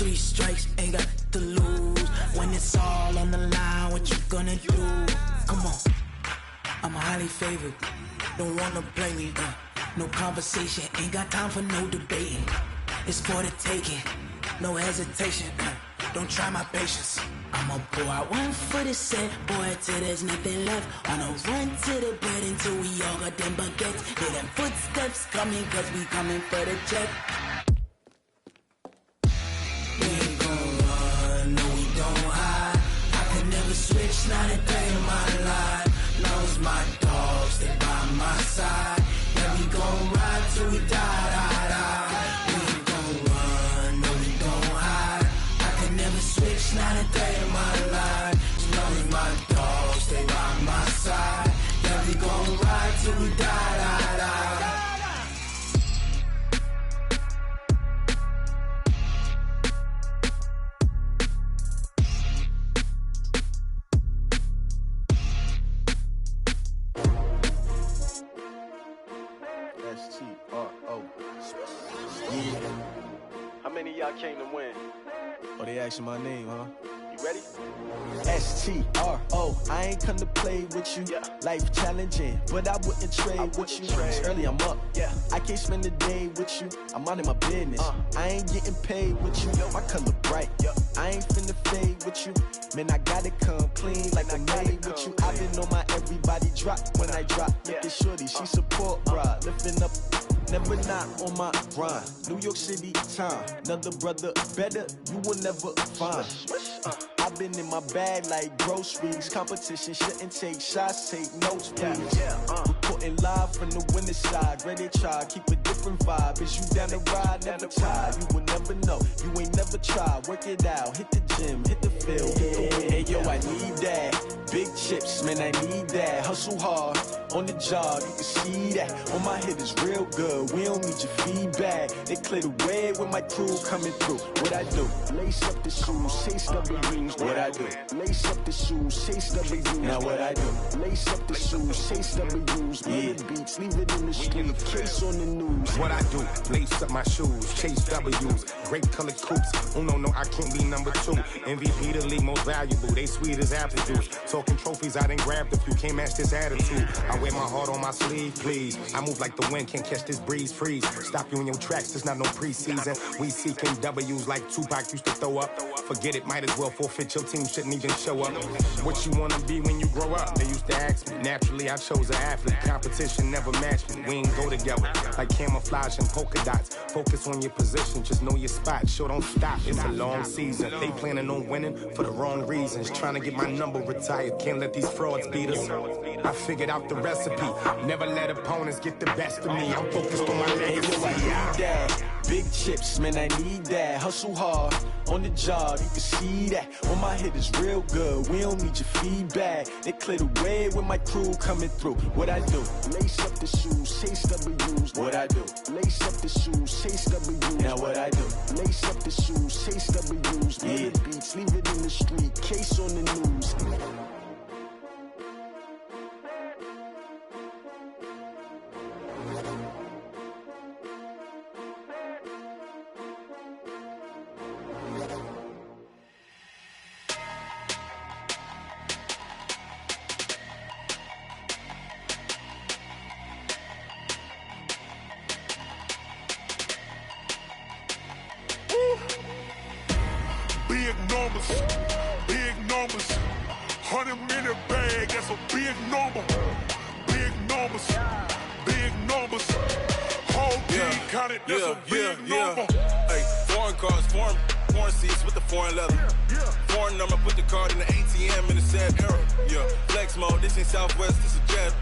3 strikes, ain't got to lose. When it's all on the line, what you gonna do? Come on, I'm highly favored. Don't wanna play me, no conversation, ain't got time for no debating. It's for the taking, no hesitation. Don't try my patience. I'ma pour out one for the set, boy, till there's nothing left. On a run to the bed until we all got them baguettes. Hear them footsteps coming, cause we coming for the check. We ain't gon' run, no we don't hide. I could never switch, not a day in my life. Love's my dogs, they by my side. Yeah, we gon' ride till we die, die, die. We ain't gon' run, no we don't hide. I could never switch, not a day in my life. Love's my dogs, they by my side. Yeah, we gon' ride till we die, die, die. HNGPRINCE. Yeah. How many of y'all came to win? Oh, they asking my name, huh? You ready? STRO, I ain't come to play with you. Yeah. Life challenging, but I wouldn't trade with you. It's early, I'm up. Yeah. I can't spend the day with you. I'm minding my business. I ain't getting paid with you. My color bright. I ain't finna fade with you. Man, I gotta come clean like I'm made with you. I've been on my everybody drop when I drop. Look at shorty, she support ride. Lifting up, never not on my grind. New York City time, another brother better, you will never find. I've been in my bag like groceries. Competition shouldn't take shots, take notes, please. Reporting live from the winning side. Ready to try, keep a different vibe. Is you down the ride, never tired. You will never know, you ain't never tried. Work it out, hit the gym, hit the field, hit the wind. Hey yo, I need that. Big chips, man, I need that. Hustle hard, on the job, you can see that. On my head is real good, we don't need your feedback. They clear the way with my crew coming through. What I do? Lace up the shoes, chase W's. What I do? Lace up the shoes, chase W's. Now what I do? Lace up the shoes, chase W's. Yeah. Beats, leave it in the street, case on the news. What I do? Lace up my shoes, chase W's. Great colored coops. Oh no, I can't be number 2. MVP the league most valuable. They sweet as apple juice. Talking trophies, I didn't grab the few. Can't match this attitude. I wear my heart on my sleeve, please. I move like the wind, can't catch this breeze, freeze. Stop you in your tracks, there's not no preseason. We seeking W's like Tupac used to throw up. Forget it, might as well forfeit, your team shouldn't even show up. What you wanna be when you grow up? They used to ask me. Naturally, I chose an athlete. Competition never matched me. We ain't go together like camouflage and polka dots. Focus on your position, just know your spot. Sure, don't stop, it's a long season. They planning on winning for the wrong reasons. Trying to get my number retired, can't let these frauds beat us. I figured out the recipe. Never let opponents get the best of me. I'm focused on my legacy. Big chips, man, I need that. Hustle hard, on the job, you can see that. On my head is real good, we don't need your feedback. They clear the way with my crew coming through. What I do? Lace up the shoes, chase W's. What I do? Lace up the shoes, chase W's. Now what I do? Lace up the shoes, chase W's. Yeah. Beats, leave it in the street, case on the news. Big numbers, 100-minute bag, that's a big number. Big numbers, whole team counted, that's a big number. Hey, foreign cars, foreign seats with the foreign leather. Foreign number, put the card in the ATM in the sad era. Yeah, flex mode, this ain't Southwest, this a jet.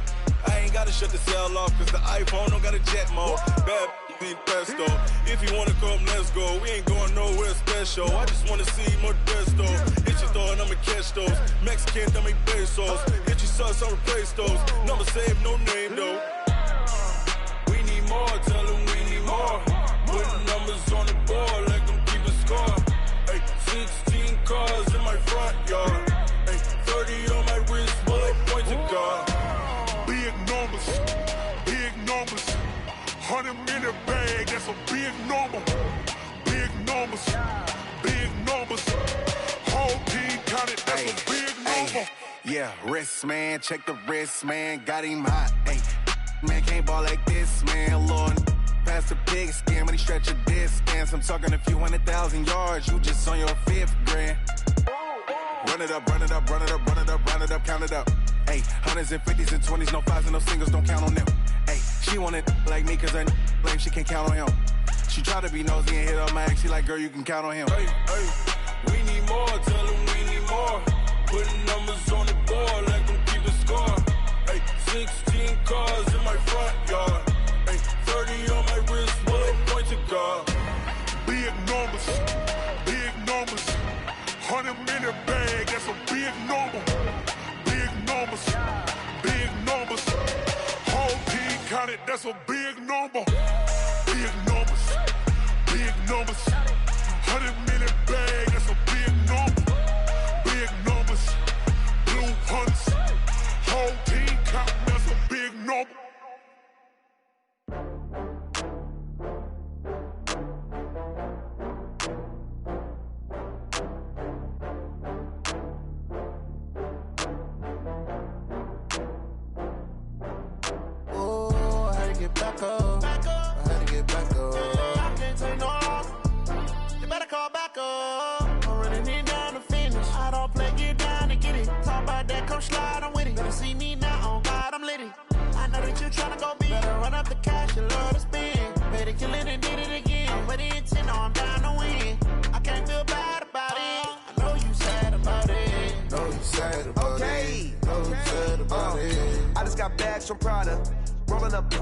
I ain't gotta shut the cell off, cause the iPhone don't got a jet mode. Bad big pesto. If you wanna come, let's go. We ain't going nowhere special. I just wanna see more desto. Hit your thought, I'ma catch those. Mexican, I'ma make pesos. Hit your sus, I'll replace those. Number saved, no name though. We need more, tell them we need more. Putting numbers on the board, like them keep a score. Hey, 16 cars in my front yard. Hey, 30 on my wrist, bullet pointed guard. Big numbers, 100-minute bag, that's a big number. Big numbers, Yeah, wrist, man, check the wrist, man, got him hot, ayy. Man, can't ball like this, man, Lord. Past the pig skin, when he stretch a distance. I'm talking a few 100,000 yards, you just on your 5th grand. Run it up, run it up, run it up, run it up, run it up, count it up. Ayy, hundreds and 50s and 20s, no 5s and no singles, don't count on them. Ayy, she want it like me, cause her blame, she can't count on him. She try to be nosy and hit up my ex, she like, girl, you can count on him. Hey, hey, we need more, tell them we need more. Putting numbers on the board, let them keep the score. Hey, 16 cars in my front yard. Hey, 30 on my wrist, bullet point to God. Big numbers, 100-minute bag, that's a big number. Big numbers, whole team counted, that's a big number. Big numbers, 100-minute bag, that's a big number. Big numbers, blue hunts, whole team counting, that's a big number. Back up. I had to get back up. I can't take no loss. You better call back up. I'm running it down to finish. I don't play, get down to get it. Talk about that, come slide, I'm with it. Better see me now, on God, I'm litty. I know that you tryna go big. Better run up the cash, you love to spend. Better kill it and did it again. I'm with the intent, no, I'm down to win. I can't feel bad about it. I know you sad about it. Know you sad about it. Know you sad about it. I just got bags from Prada. Rolling up,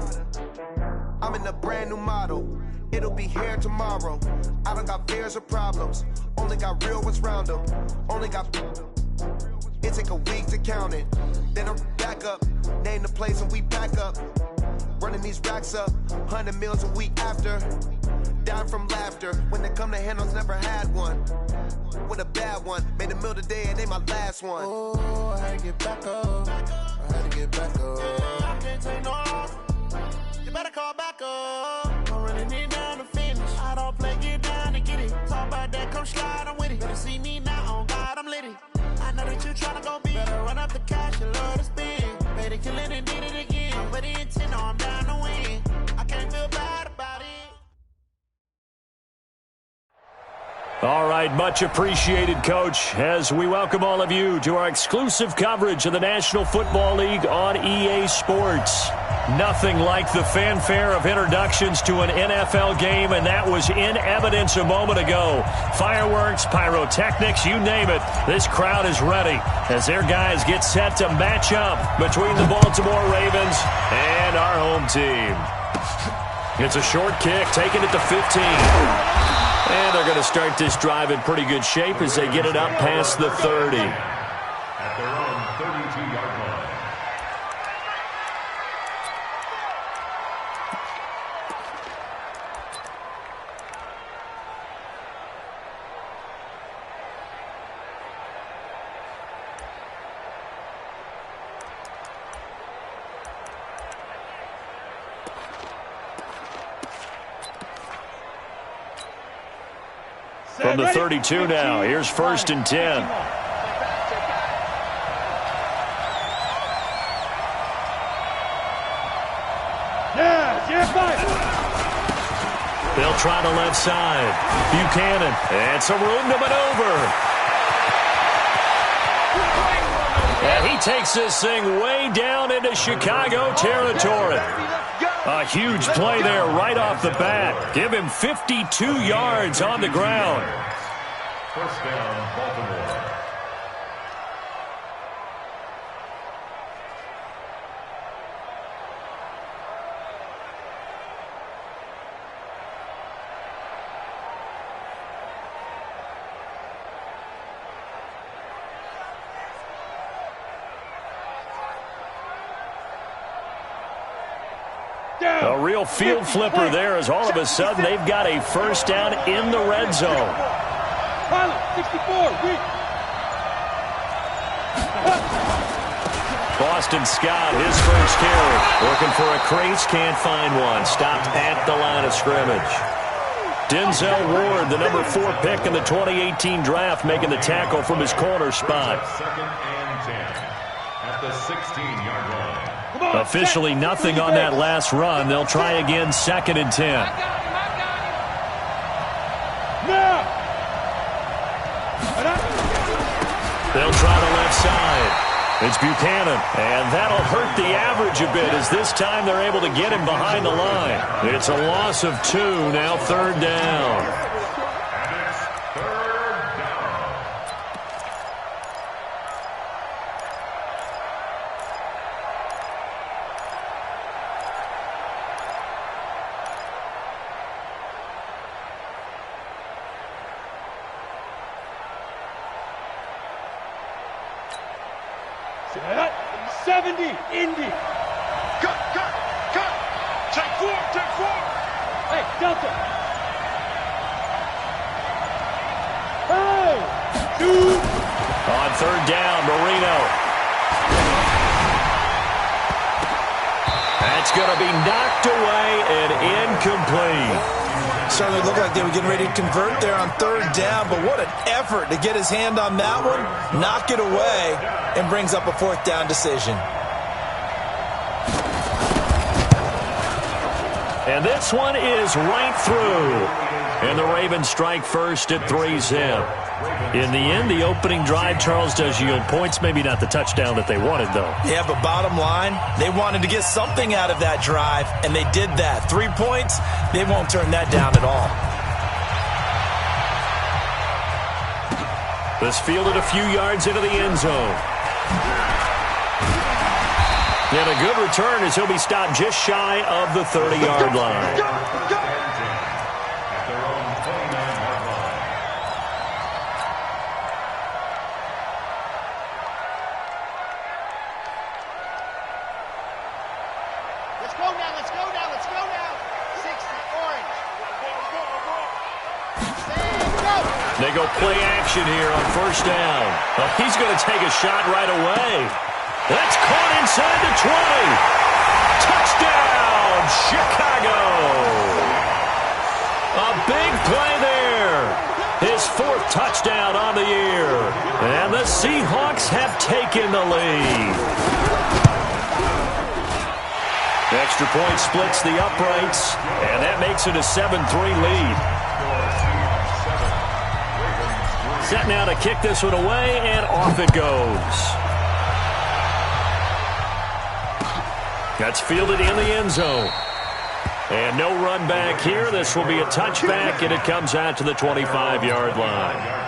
I'm in a brand new model. It'll be here tomorrow. I don't got fears or problems. Only got real ones round them. Only got. It take a week to count it. Then I'm back up. Name the place and we pack up. Running these racks up. 100 meals a week after. Down from laughter. When they come to handles, never had one. With a bad one. Made a meal today and they my last one. Oh, I had to get back up. I had to get back up. I can't take no loss. You better call back up. I'm running it down to finish. I don't play, get down to get it. Talk about that, come slide, I'm with it. Better see me now, on God, I'm litty. I know that you tryna go big. Better run up the cash, you love to spend. Better kill it and did it again. But the intent, no, I'm down to win. I can't feel bad about it. All right, much appreciated, Coach, as we welcome all of you to our exclusive coverage of the National Football League on EA Sports. Nothing like the fanfare of introductions to an NFL game, and that was in evidence a moment ago. Fireworks, pyrotechnics, you name it. This crowd is ready as their guys get set to match up between the Baltimore Ravens and our home team. It's a short kick, taking it to 15. And they're going to start this drive in pretty good shape as they get it up past the 30. At their own 32-yard line. From the 32 now, here's 1st and 10. They'll try the left side. Buchanan, and some room to maneuver. And he takes this thing way down into Chicago territory. A huge play there right off the bat. Give him 52 yards on the ground. First down, Baltimore. A real field flipper there as all of a sudden they've got a first down in the red zone. 64. Boston Scott, his first carry. Looking for a crease, can't find one. Stopped at the line of scrimmage. Denzel Ward, the number 4 pick in the 2018 draft, making the tackle from his corner spot. Second and 10. at the 16-yard line. Officially nothing on that last run. They'll try again, 2nd and 10. They'll try the left side. It's Buchanan, and that'll hurt the average a bit as this time they're able to get him behind the line. It's a loss of 2, now 3rd down. Set. 70, Indy. Cut. Take 4. Hey, Delta. Hey, dude. On 3rd down, Marino. That's going to be knocked away and incomplete. Certainly looked like they were getting ready to convert there on 3rd down, but what an effort to get his hand on that one, knock it away, and brings up a 4th down decision. And this one is right through. And the Ravens strike first at 3-zip. In the end, the opening drive, Charles, does yield points. Maybe not the touchdown that they wanted, though. Yeah, but bottom line, they wanted to get something out of that drive, and they did that. 3 points, they won't turn that down at all. This fielded a few yards into the end zone. And a good return as he'll be stopped just shy of the 30-yard line. Let's go now. 60, orange. They go play action here on 1st down. Well, he's going to take a shot right away. That's caught inside the 20. Touchdown, Chicago. A big play there. His 4th touchdown on the year. And the Seahawks have taken the lead. Extra point splits the uprights, and that makes it a 7-3 lead. Set now to kick this one away, and off it goes. That's fielded in the end zone. And no run back here. This will be a touchback, and it comes out to the 25-yard line.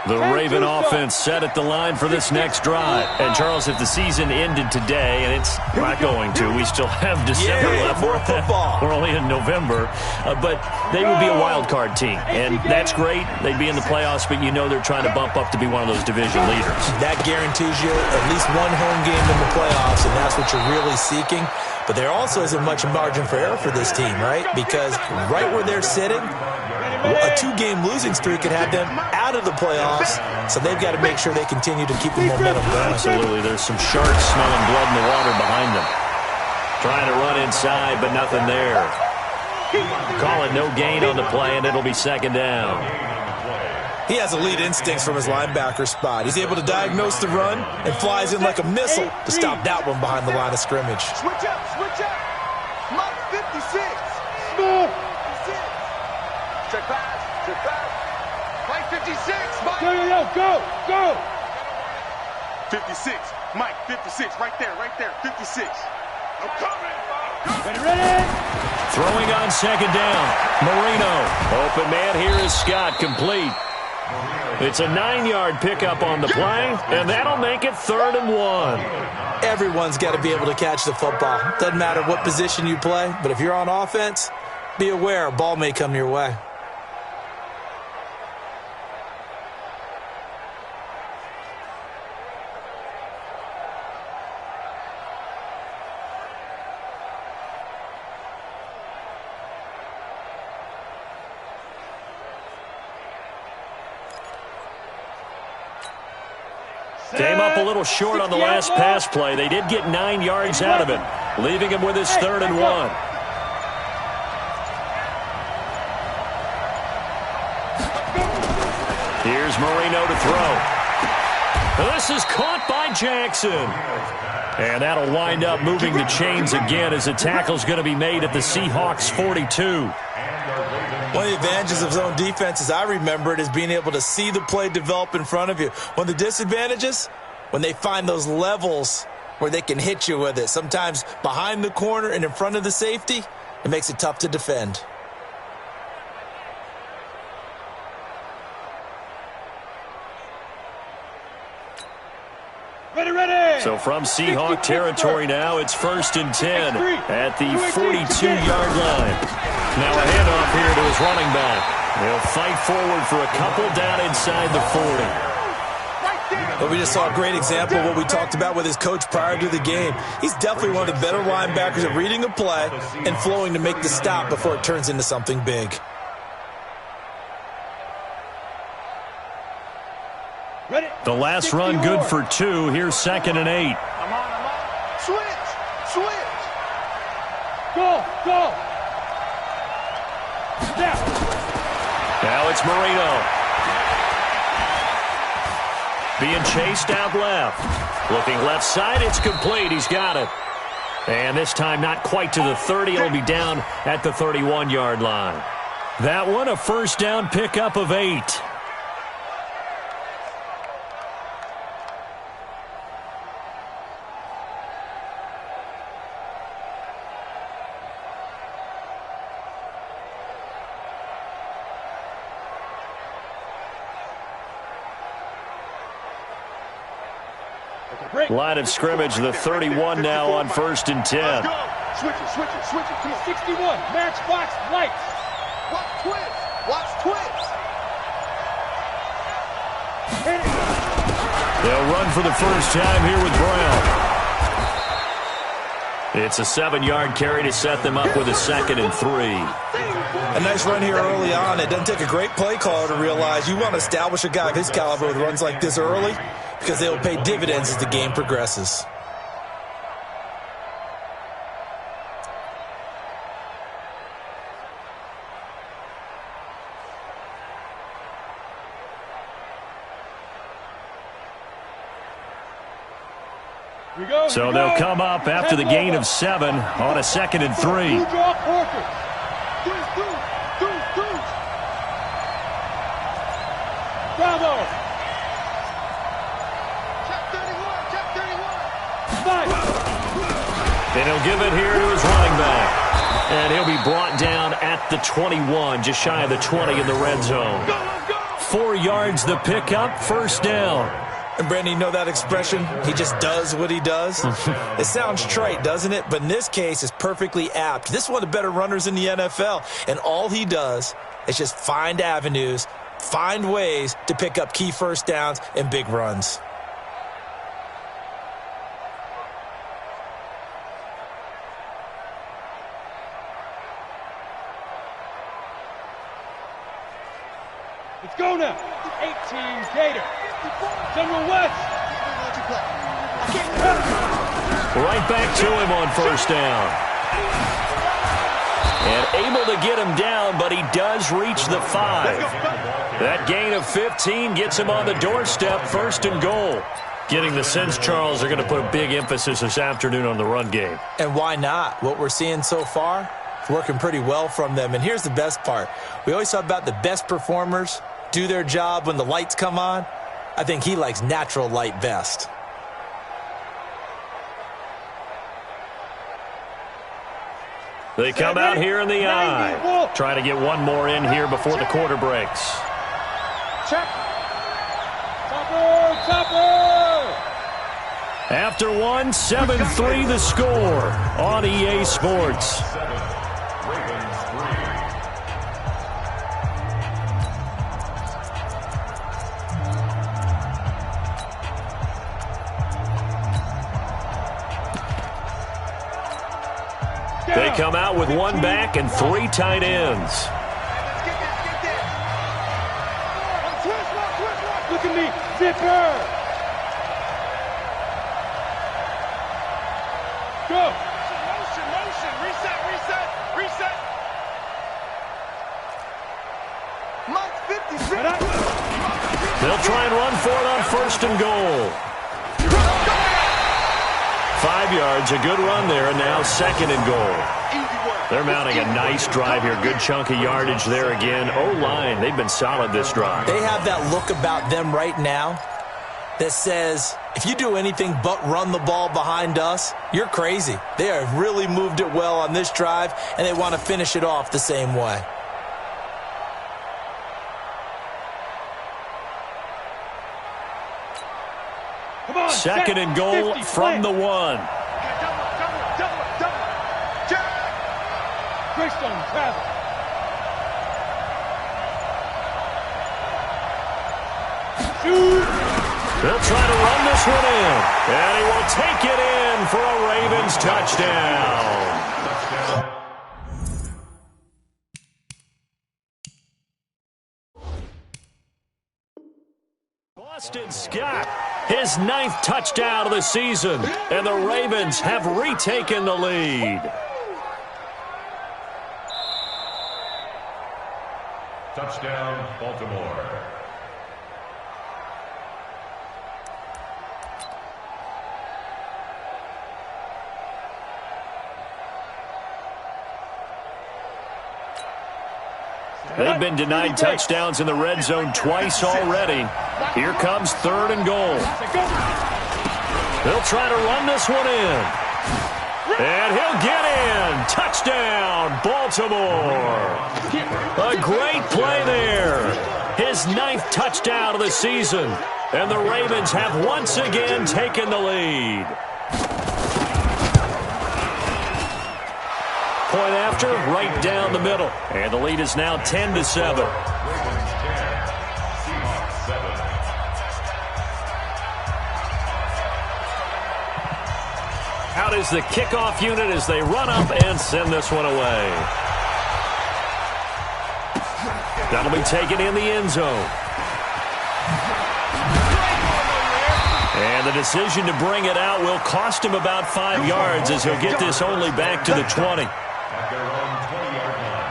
The Raven offense set at the line for this next drive. And, Charles, if the season ended today, and it's not going to, we still have December left. More football. We're only in November. But they would be a wild card team. And that's great. They'd be in the playoffs, but you know they're trying to bump up to be one of those division leaders. That guarantees you at least one home game in the playoffs, and that's what you're really seeking. But there also isn't much margin for error for this team, right? Because right where they're sitting, a 2-game losing streak could have them out of the playoffs, so they've got to make sure they continue to keep the momentum going. Absolutely. There's some sharks smelling blood in the water behind them. Trying to run inside, but nothing there. Call it no gain on the play, and it'll be 2nd down. He has elite instincts from his linebacker spot. He's able to diagnose the run and flies in like a missile to stop that one behind the line of scrimmage. Switch up. Mike 56. Small. Check pass. Mike 56. Mike. Go. 56. Mike, 56. Right there. 56. I'm coming. Ready. Throwing on 2nd down. Marino. Open man here is Scott. Complete. It's a 9-yard pickup on the play, and that'll make it 3rd and 1. Everyone's got to be able to catch the football. Doesn't matter what position you play, but if you're on offense, be aware a ball may come your way. Came up a little short on the last pass play. They did get 9 yards out of it, leaving him with his 3rd and 1. Here's Marino to throw. This is caught by Jackson. And that'll wind up moving the chains again as a tackle's going to be made at the Seahawks 42. One of the advantages of zone defense, as I remember it, is being able to see the play develop in front of you. One of the disadvantages, when they find those levels where they can hit you with it, sometimes behind the corner and in front of the safety, it makes it tough to defend. Ready. So from Seahawk territory now, it's 1st and 10 at the 42-yard line. Now a handoff here to his running back. He'll fight forward for a couple down inside the 40. But we just saw a great example of what we talked about with his coach prior to the game. He's definitely one of the better linebackers at reading a play and flowing to make the stop before it turns into something big. The last run good for 2. Here's 2nd and 8. I'm on. Switch. Go. Step. Now it's Marino. Being chased out left. Looking left side, it's complete. He's got it. And this time not quite to the 30. It'll be down at the 31-yard line. That one a first down pickup of 8. Line of scrimmage, the 31 now on 1st and 10. Switch it. Come on, 61. Matchbox lights. Watch twist. They'll run for the first time here with Brown. It's a 7-yard carry to set them up with a 2nd and 3. A nice run here early on. It doesn't take a great play caller to realize you want to establish a guy of his caliber with runs like this early, because they will pay dividends as the game progresses. So they'll come up after the gain of 7 on a 2nd and 3. Bravo. And he'll give it here to his running back. And he'll be brought down at the 21, just shy of the 20 in the red zone. 4 yards the pickup, first down. And Brandon, you know that expression? He just does what he does. It sounds trite, doesn't it? But in this case, it's perfectly apt. This is one of the better runners in the NFL. And all he does is just find avenues, find ways to pick up key first downs and big runs. Let's go now. 18 Gator. General West. Right back to him on first down. And able to get him down, but he does reach the 5. That gain of 15 gets him on the doorstep, 1st and goal. Getting the sense, Charles, they're going to put a big emphasis this afternoon on the run game. And why not? What we're seeing so far is working pretty well from them. And here's the best part. We always talk about the best performers do their job when the lights come on. I think he likes natural light best. They come out here in the eye. Trying to get one more in here before the quarter breaks. Check. Topper. After one, 7-3 the score on EA Sports. They come out with one back and 3 tight ends. Look at me, zipper. Go. Motion. Reset. Mike 56. They'll try and run for it on 1st and goal. 5 yards, a good run there, and now 2nd and goal. They're mounting a nice drive here. Good chunk of yardage there again. O-line, they've been solid this drive. They have that look about them right now that says, if you do anything but run the ball behind us, you're crazy. They have really moved it well on this drive, and they want to finish it off the same way. On, 2nd and goal 50, from the 1. Double. Greystone travel. Shoot. They'll try to run this one in, and he will take it in for a Ravens touchdown. Boston Scott, his 9th touchdown of the season, and the Ravens have retaken the lead. Touchdown, Baltimore. They've been denied touchdowns in the red zone twice already. Here comes 3rd and goal. They'll try to run this one in. And he'll get in. Touchdown, Baltimore. A great play there. His 9th touchdown of the season. And the Ravens have once again taken the lead. Point after, right down the middle. And the lead is now 10-7. Out is the kickoff unit as they run up and send this one away. That'll be taken in the end zone. And the decision to bring it out will cost him about 5 yards as he'll get this only back to the 20. At their own 20-yard line.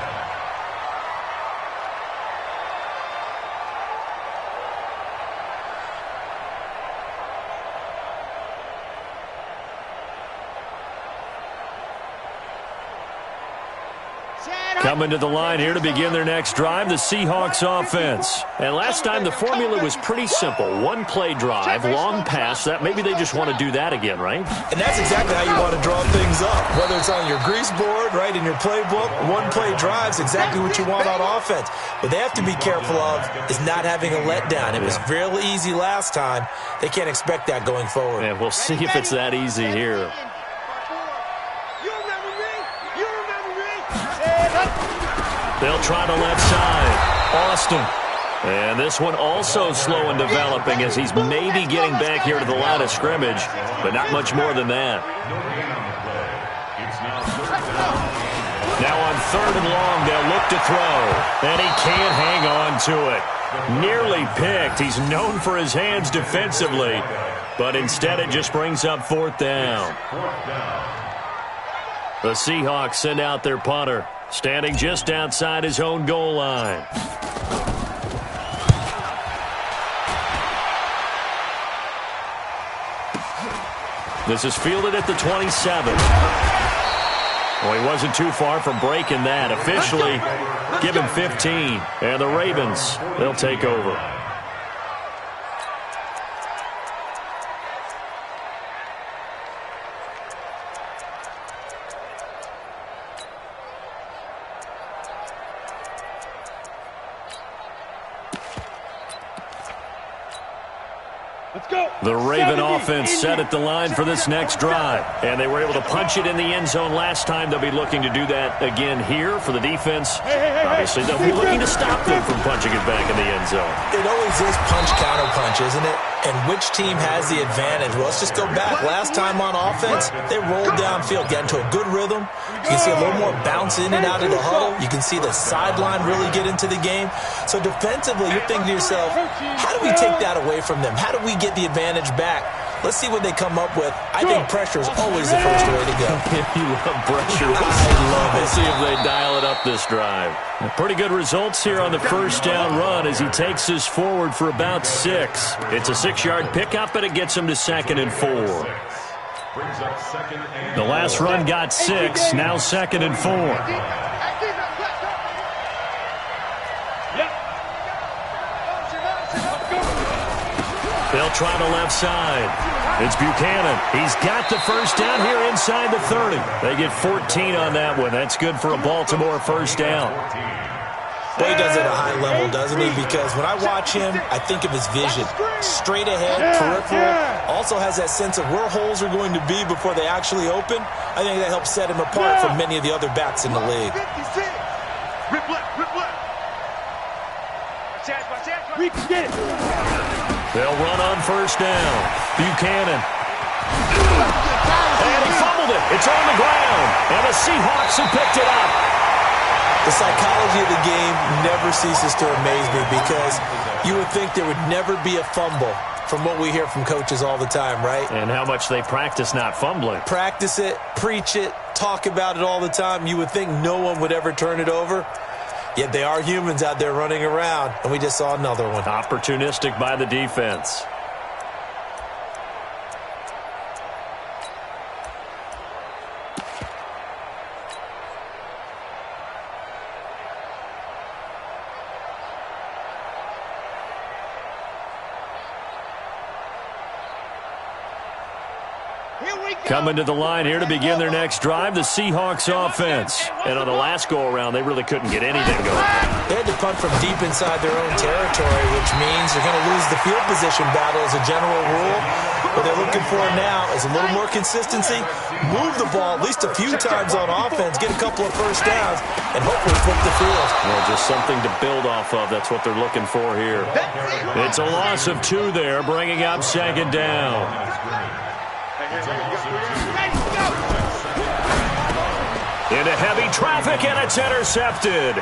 Coming to the line here to begin their next drive, the Seahawks offense. And last time the formula was pretty simple. 1-play drive, long pass. That maybe they just want to do that again, right? And that's exactly how you want to draw things up. Whether it's on your grease board, right, in your playbook, 1-play drive's exactly what you want on offense. What they have to be careful of is not having a letdown. It was real easy last time. They can't expect that going forward. And we'll see if it's that easy here. They'll try the left side. Austin. And this one also slow in developing as he's maybe getting back here to the line of scrimmage, but not much more than that. Now on 3rd and long, they'll look to throw. And he can't hang on to it. Nearly picked. He's known for his hands defensively, but instead it just brings up 4th down. The Seahawks send out their punter, standing just outside his own goal line. This is fielded at the 27. Well, he wasn't too far from breaking that. Officially, give him 15. And the Ravens, they'll take over. The Raven offense set at the line for this next drive. And they were able to punch it in the end zone last time. They'll be looking to do that again here for the defense. Obviously, they'll be looking to stop them from punching it back in the end zone. It always is punch-counter-punch, isn't it? And which team has the advantage? Well, let's just go back. Last time on offense, they rolled downfield, got into a good rhythm. You can see a little more bounce in and out of the huddle. You can see the sideline really get into the game. So defensively, you're thinking to yourself, how do we take that away from them? How do we get the advantage back? Let's see what they come up with. I think pressure is always the first way to go. You love pressure. I love it. Let's see if they dial it up this drive. Pretty good results here on the first down run as he takes this forward for about 6. It's a 6-yard pickup, and it gets him to 2nd and 4. The last run got 6, now 2nd and 4. They'll try the left side. It's Buchanan. He's got the first down here inside the 30. They get 14 on that one. That's good for a Baltimore first down. Well, he does it at a high level, doesn't he? Because when I watch him, I think of his vision. Straight ahead, peripheral. Also has that sense of where holes are going to be before they actually open. I think that helps set him apart from many of the other backs in the league. They'll run on first down. Buchanan. And he fumbled it. It's on the ground. And the Seahawks have picked it up. The psychology of the game never ceases to amaze me because you would think there would never be a fumble from what we hear from coaches all the time, right? And how much they practice not fumbling. Practice it, preach it, talk about it all the time. You would think no one would ever turn it over. Yet they are humans out there running around, and we just saw another one. Opportunistic by the defense. Coming to the line here to begin their next drive, the Seahawks offense. And on the last go-around, they really couldn't get anything going. They had to punt from deep inside their own territory, which means they're going to lose the field position battle as a general rule. What they're looking for now is a little more consistency, move the ball at least a few times on offense, get a couple of first downs, and hopefully flip the field. Well, just something to build off of. That's what they're looking for here. It's a loss of 2 there, bringing up 2nd down. Into heavy traffic, and it's intercepted.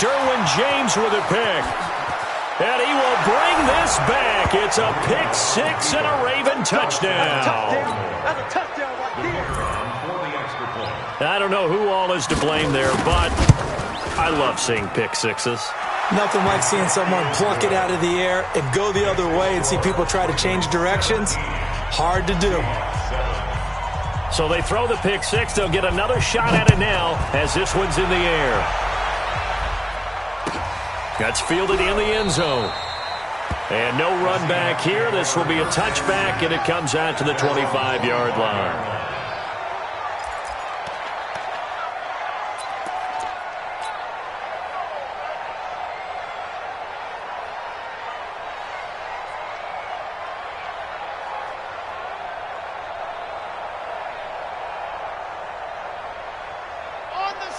Derwin James with a pick. And he will bring this back. It's a pick 6 and a Raven touchdown. That's a touchdown right there. I don't know who all is to blame there, but I love seeing pick 6s. Nothing like seeing someone pluck it out of the air and go the other way and see people try to change directions. Hard to do. So they throw the pick 6. They'll get another shot at it now as this one's in the air. That's fielded in the end zone. And no run back here. This will be a touchback, and it comes out to the 25-yard line.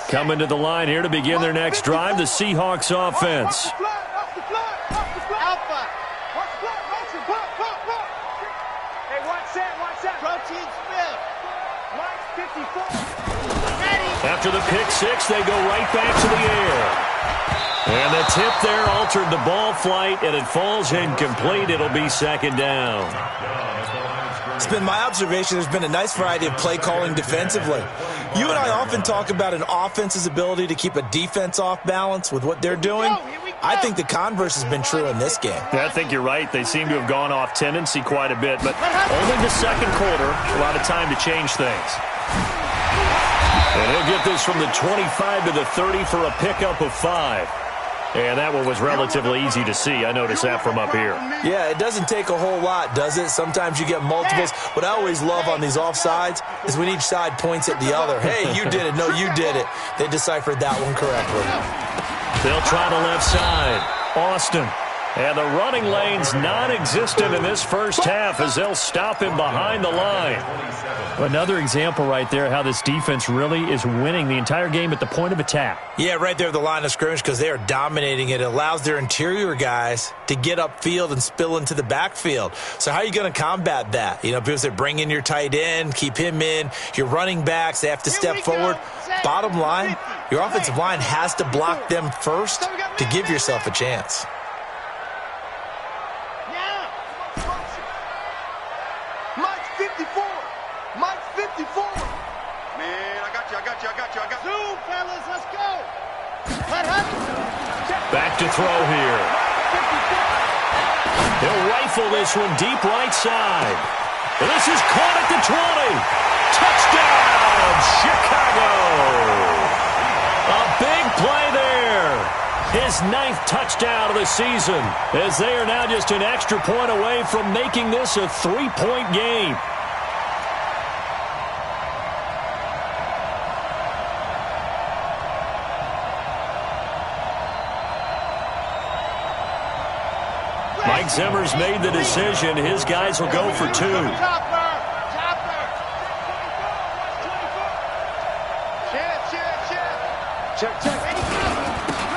Coming to the line here to begin their next drive, the Seahawks offense. After the pick 6, they go right back to the air. And the tip there altered the ball flight, and it falls incomplete. It'll be 2nd down. It's been my observation there's been a nice variety of play calling defensively. You and I often talk about an offense's ability to keep a defense off balance with what they're doing. I think the converse has been true in this game. Yeah, I think you're right. They seem to have gone off tendency quite a bit, but only the second quarter, a lot of time to change things. And he'll get this from the 25 to the 30 for a pickup of 5. And that one was relatively easy to see. I noticed that from up here. Yeah, it doesn't take a whole lot, does it? Sometimes you get multiples. What I always love on these offsides is when each side points at the other. Hey, you did it. No, you did it. They deciphered that one correctly. They'll try the left side. Austin. And the running lane's non-existent in this first half as they'll stop him behind the line. Another example right there how this defense really is winning the entire game at the point of attack. Yeah, right there at the line of scrimmage because they are dominating it. It allows their interior guys to get upfield and spill into the backfield. So how are you going to combat that? You know, people say bring in your tight end, keep him in. Your running backs, they have to step forward. Bottom line, your offensive line has to block them first to give yourself a chance. Back to throw here. He'll rifle this one deep right side. And this is caught at the 20. Touchdown, Chicago. A big play there. His 9th touchdown of the season, as they are now just an extra point away from making this a 3-point game. Mike Zimmer's made the decision. His guys will go for 2.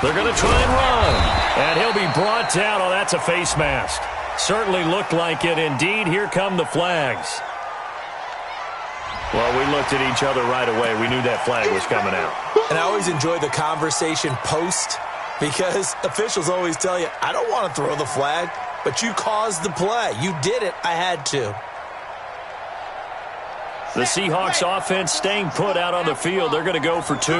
They're going to try and run. And he'll be brought down. Oh, that's a face mask. Certainly looked like it. Indeed, here come the flags. Well, we looked at each other right away. We knew that flag was coming out. And I always enjoy the conversation post, because officials always tell you, I don't want to throw the flag, but you caused the play. You did it. I had to. The Seahawks offense staying put out on the field. They're going to go for 2.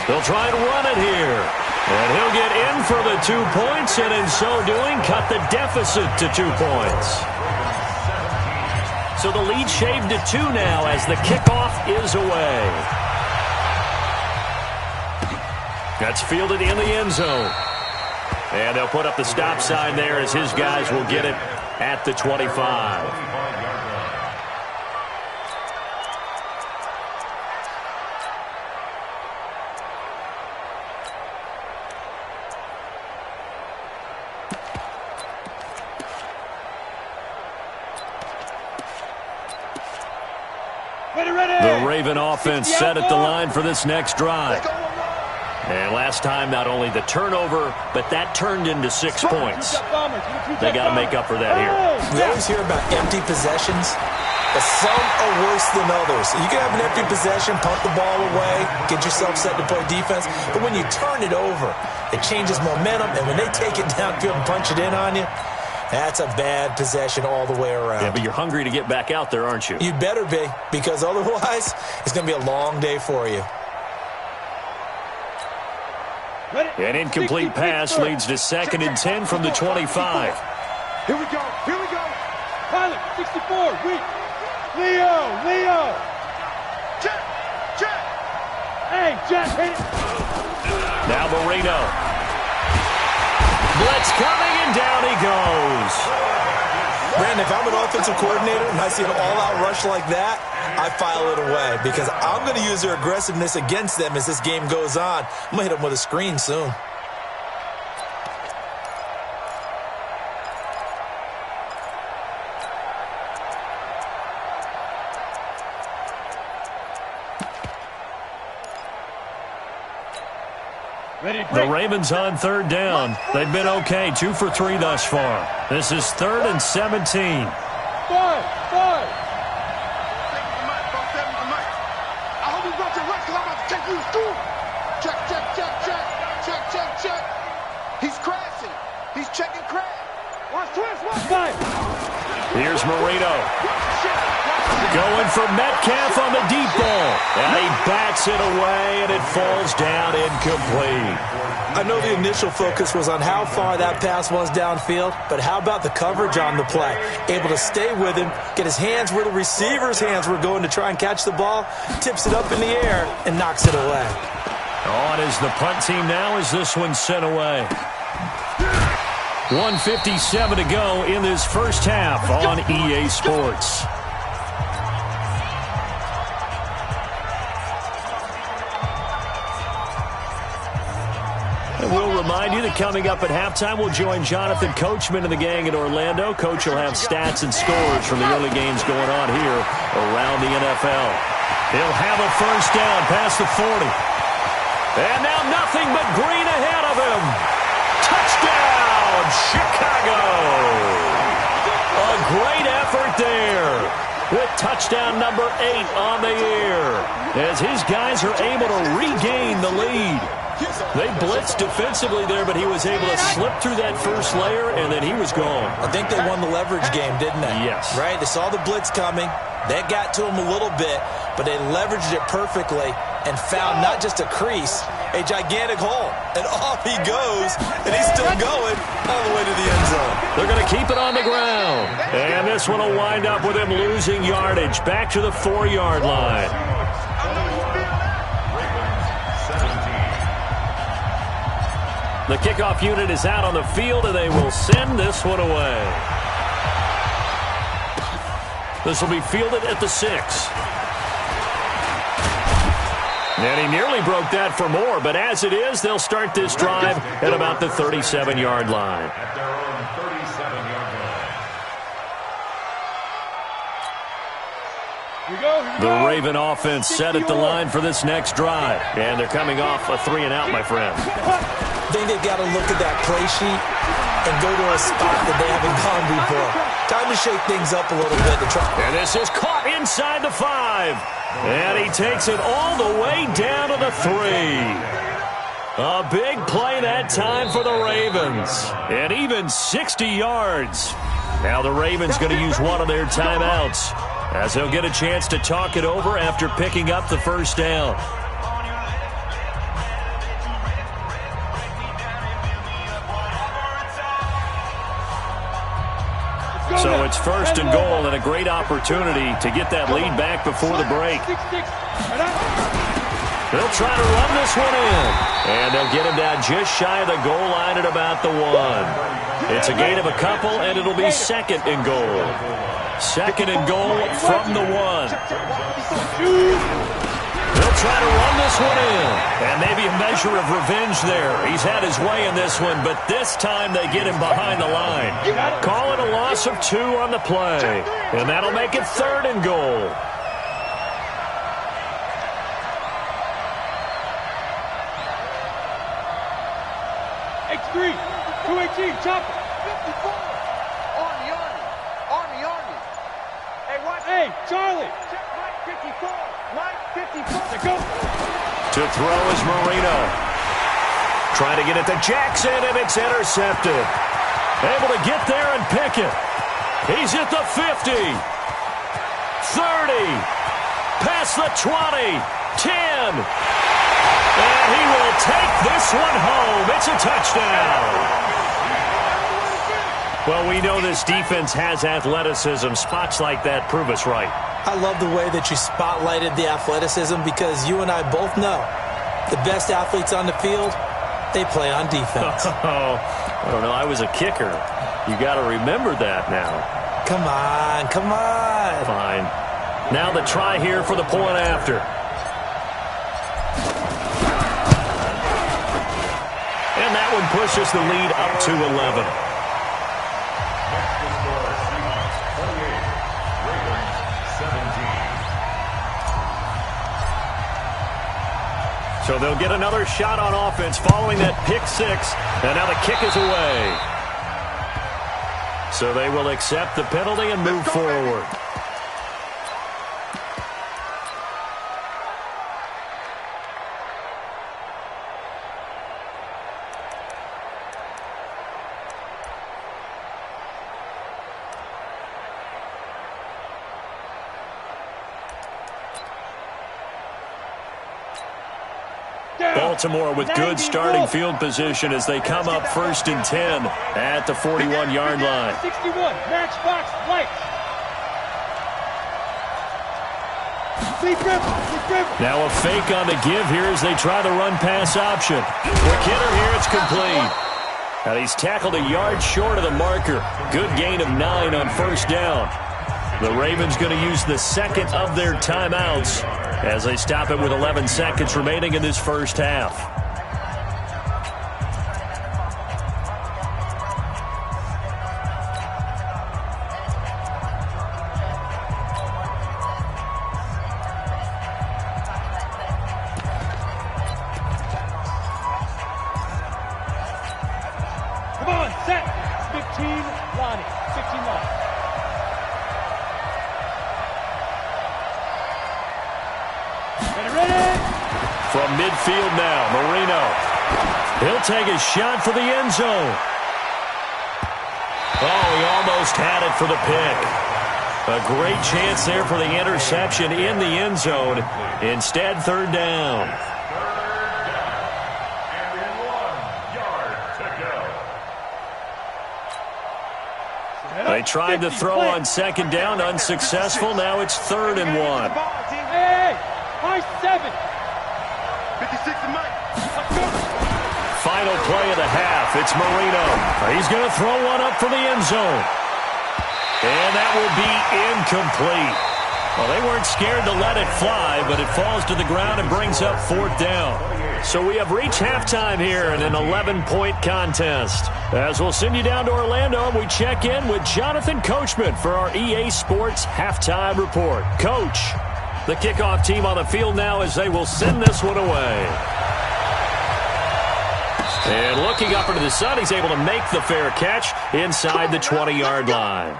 They'll try and run it here. And he'll get in for the 2 points, and in so doing, cut the deficit to 2 points. So the lead shaved to 2 now as the kickoff is away. That's fielded in the end zone. And they'll put up the stop sign there as his guys will get it at the 25. The Raven offense set at the line for this next drive. And last time, not only the turnover, but that turned into 6 points. They got to make up for that here. We always hear about empty possessions, but some are worse than others. You can have an empty possession, punt the ball away, get yourself set to play defense, but when you turn it over, it changes momentum, and when they take it downfield and punch it in on you, that's a bad possession all the way around. Yeah, but you're hungry to get back out there, aren't you? You better be, because otherwise, it's going to be a long day for you. An incomplete pass leads to 2nd and 10 from the 25. Here we go. Here we go. Pilot, 64. Leo. Jack. Hey, Jack, hit it. Now Marino. Blitz coming, and down he goes. Brandon, if I'm an offensive coordinator and I see an all-out rush like that, I file it away, because I'm going to use their aggressiveness against them as this game goes on. I'm going to hit them with a screen soon. The Ravens on 3rd down. They've been okay, 2 for 3 thus far. This is 3rd and 17. Five. Check. He's crashing. He's checking crash. Watch five. Here's Marino. Going for Metcalf on the deep ball. And he bats it away, and it falls down incomplete. I know the initial focus was on how far that pass was downfield, but how about the coverage on the play? Able to stay with him, get his hands where the receiver's hands were going to try and catch the ball, tips it up in the air, and knocks it away. On is the punt team now as this one's sent away. 1:57 to go in this first half on EA Sports. And we'll remind you that coming up at halftime, we'll join Jonathan Coachman and the gang in Orlando. Coach will have stats and scores from the early games going on here around the NFL. He'll have a first down past the 40. And now nothing but green ahead of him. Touchdown, Chicago. A great effort there with touchdown number 8 on the year as his guys are able to regain the lead. They blitzed defensively there, but he was able to slip through that first layer, and then he was gone. I think they won the leverage game, didn't they? Yes. Right? They saw the blitz coming. That got to him a little bit, but they leveraged it perfectly, and found not just a crease, a gigantic hole. And off he goes, and he's still going all the way to the end zone. They're going to keep it on the ground. And this one will wind up with him losing yardage back to the 4-yard line. The kickoff unit is out on the field, and they will send this one away. This will be fielded at the 6. And he nearly broke that for more, but as it is, they'll start this drive at about the 37-yard line. At their own 37-yard line. The Raven offense set at the line for this next drive, and they're coming off a 3-and-out, my friend. I think they've got to look at that play sheet and go to a spot that they haven't gone before. Time to shake things up a little bit to try. And this is caught inside the 5. And he takes it all the way down to the 3. A big play that time for the Ravens. And even 60 yards. Now the Ravens going to use one of their timeouts, as they'll get a chance to talk it over after picking up the first down. So it's first and goal, and a great opportunity to get that lead back before the break. They'll try to run this one in, and they'll get him down just shy of the goal line at about the 1. It's a gain of a couple, and it'll be second and goal. Second and goal from the 1. They'll try to run this one in, and maybe a measure of revenge there. He's had his way in this one, but this time they get him behind the line. Call it a loss of 2 on the play, and that'll make it third and goal. X3, 218, chopper. 54, on the Army. Hey, what? Hey, Charlie. Check Mike 54. Mike 54. Let's go. To throw is Marino. Trying to get it to Jackson, and it's intercepted. Able to get there and pick it. He's at the 50. 30. Past the 20. 10. And he will take this one home. It's a touchdown. Well, we know this defense has athleticism. Spots like that prove us right. I love the way that you spotlighted the athleticism, because you and I both know the best athletes on the field, they play on defense. Oh, I don't know. I was a kicker. You got to remember that now. Come on, come on. Fine. Now the try here for the point after. And that one pushes the lead up to 11. So they'll get another shot on offense following that pick 6, and now the kick is away. So they will accept the penalty and move forward. Baltimore with good starting field position as they come up first and 10 at the 41-yard line. 61, matchbox, lights. Now a fake on the give here as they try the run-pass option. Quick hitter here, it's complete. And he's tackled a yard short of the marker. Good gain of 9 on first down. The Ravens going to use the second of their timeouts as they stop it with 11 seconds remaining in this first half. Come on, set. 15, Lonnie. 15, Lonnie. From midfield now, Marino. He'll take a shot for the end zone. Oh, he almost had it for the pick. A great chance there for the interception in the end zone. Instead, third down. They tried to throw on second down, unsuccessful. Now it's 3rd and 1. Hey, high 7. 56 and Mike. Final play of the half. It's Marino. He's going to throw one up for the end zone. And that will be incomplete. Well, they weren't scared to let it fly, but it falls to the ground and brings up 4th down. So we have reached halftime here in an 11-point contest. As we'll send you down to Orlando, we check in with Jonathan Coachman for our EA Sports Halftime Report. Coach, the kickoff team on the field now as they will send this one away. And looking up into the sun, he's able to make the fair catch inside the 20-yard line.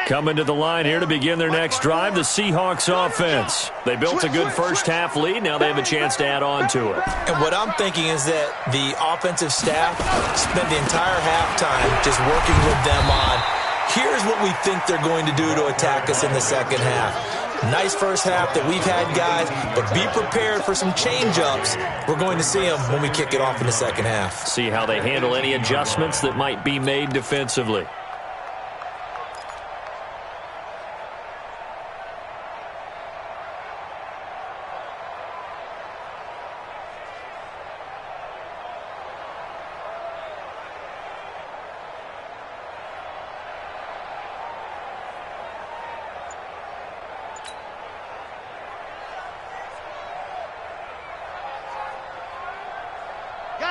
Coming to the line here to begin their next drive, the Seahawks offense. They built a good first-half lead. Now they have a chance to add on to it. And what I'm thinking is that the offensive staff spent the entire halftime just working with them on, here's what we think they're going to do to attack us in the second half. Nice first half that we've had, guys, but be prepared for some change-ups. We're going to see them when we kick it off in the second half. See how they handle any adjustments that might be made defensively.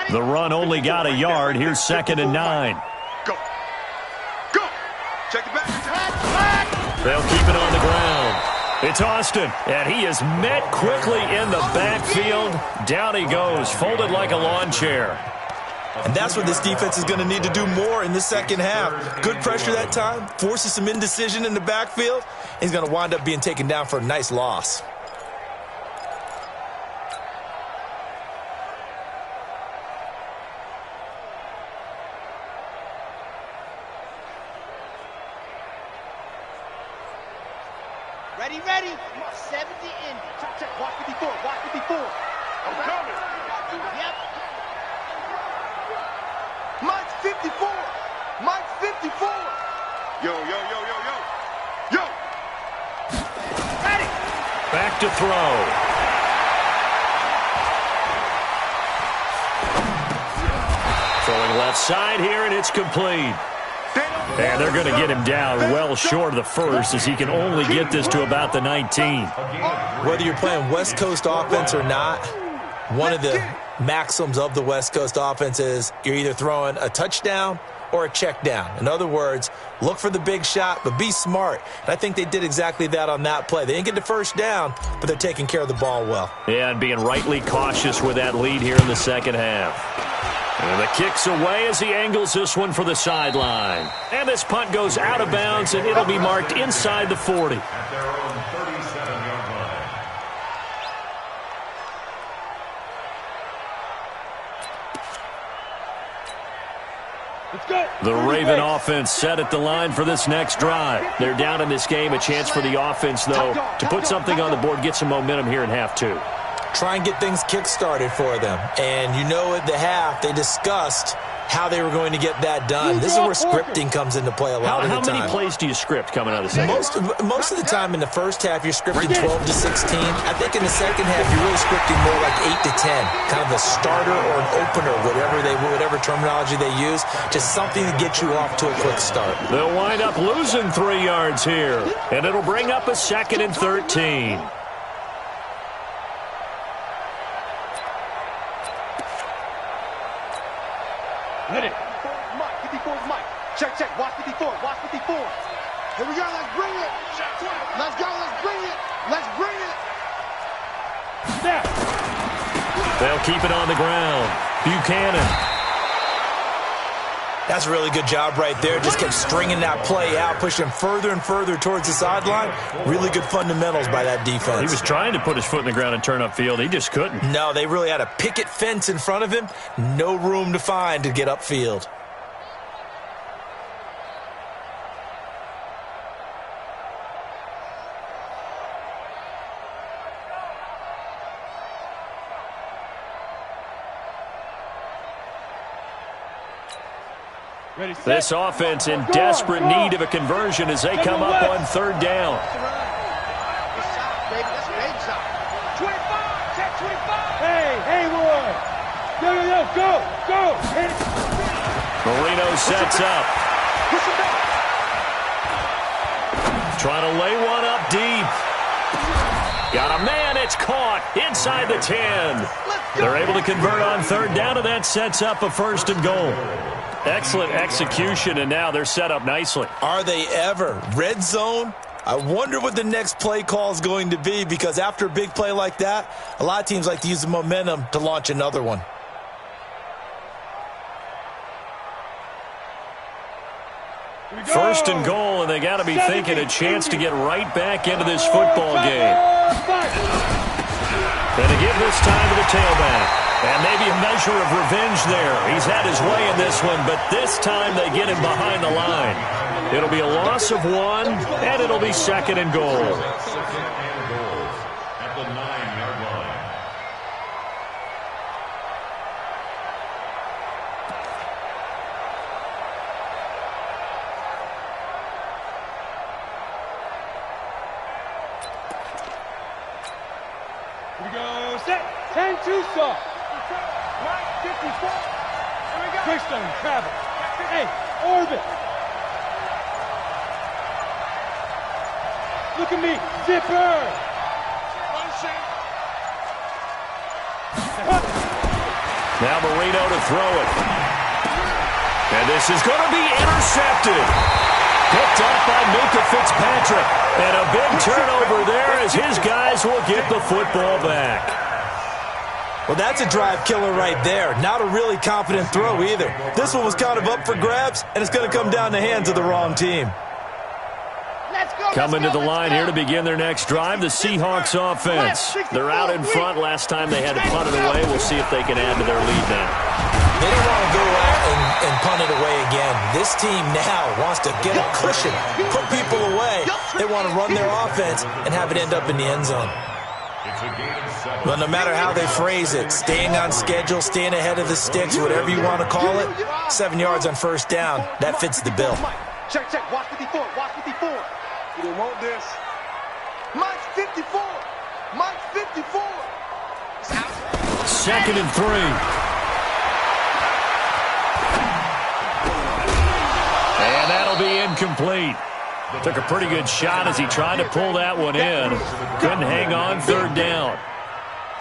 The run only got a yard. Here's 2nd and 9. Go. Go. Check it back. They'll keep it on the ground. It's Austin, and he is met quickly in the backfield. Down he goes, folded like a lawn chair. And that's what this defense is going to need to do more in the second half. Good pressure that time, forces some indecision in the backfield. He's going to wind up being taken down for a nice loss. Ready. 70 in. Check. Watch 54. I'm coming. Yep. Mike's 54. Yo. Ready. Back to throw. Throwing left side here, and it's complete. And they're going to get him down well short of the first, as he can only get this to about the 19. Whether you're playing West Coast offense or not, one of the maxims of the West Coast offense is you're either throwing a touchdown or a check down. In other words, look for the big shot, but be smart. And I think they did exactly that on that play. They didn't get the first down, but they're taking care of the ball well. Yeah, and being rightly cautious with that lead here in the second half. And the kick's away as he angles this one for the sideline. And this punt goes out of bounds, and it'll be marked inside the 40. At their own 37-yard line. Let's go. The Raven offense set at the line for this next drive. They're down in this game. A chance for the offense, though, to put something on the board, get some momentum here in half 2. Try and get things kick-started for them. And you know at the half, they discussed how they were going to get that done. This is where scripting comes into play a lot of the time. How many plays do you script coming out of the second half? Most of the time in the first half, you're scripting 12 to 16. I think in the second half, you're really scripting more like 8 to 10. Kind of a starter or an opener, whatever terminology they use. Just something to get you off to a quick start. They'll wind up losing 3 yards here. And it'll bring up a 2nd and 13. Hit it. 54's Mike. Check. Watch 54. Here we go. Let's bring it. Let's go. Let's bring it. Snap. They'll keep it on the ground. Buchanan. That's a really good job right there. Just kept stringing that play out, pushing further and further towards the sideline. Really good fundamentals by that defense. He was trying to put his foot in the ground and turn upfield. He just couldn't. No, they really had a picket fence in front of him. No room to find to get upfield. This offense in desperate need of a conversion as they come up on third down. Hey, Haywood! Go! Marino sets up. Trying to lay one up deep. Got a man, it's caught inside the 10. They're able to convert on third down, and that sets up a 1st and goal. Excellent execution, and now they're set up nicely. Are they ever? Red zone? I wonder what the next play call is going to be, because after a big play like that, a lot of teams like to use the momentum to launch another one. First and goal, and they got to be thinking a chance to get right back into this football game. And to give this time to the tailback. And maybe a measure of revenge there. He's had his way in this one, but this time they get him behind the line. It'll be a loss of 1, and it'll be 2nd and goal. At the 9-yard line. Here we go, set, 10-2 soft. Mike, 54. Here we go. Greystone, travel. Hey, orbit. Look at me, zipper. Now Marino to throw it. And this is going to be intercepted. Picked up by Minka Fitzpatrick. And a big turnover there as his guys will get the football back. Well, that's a drive killer right there. Not a really confident throw either. This one was kind of up for grabs, and it's going to come down the hands of the wrong team. Coming to the line here to begin their next drive, the Seahawks offense. They're out in front. Last time they had to punt it away. We'll see if they can add to their lead now. They don't want to go out and punt it away again. This team now wants to get a cushion, put people away. They want to run their offense and have it end up in the end zone. But no matter how they phrase it, staying on schedule, staying ahead of the sticks, whatever you want to call it, 7 yards on first down, that fits the bill. Check, watch 54, watch 54. You don't want this. Mike's 54. Mike's 54. 2nd and 3. And that'll be incomplete. Took a pretty good shot as he tried to pull that one in. Couldn't hang on third down.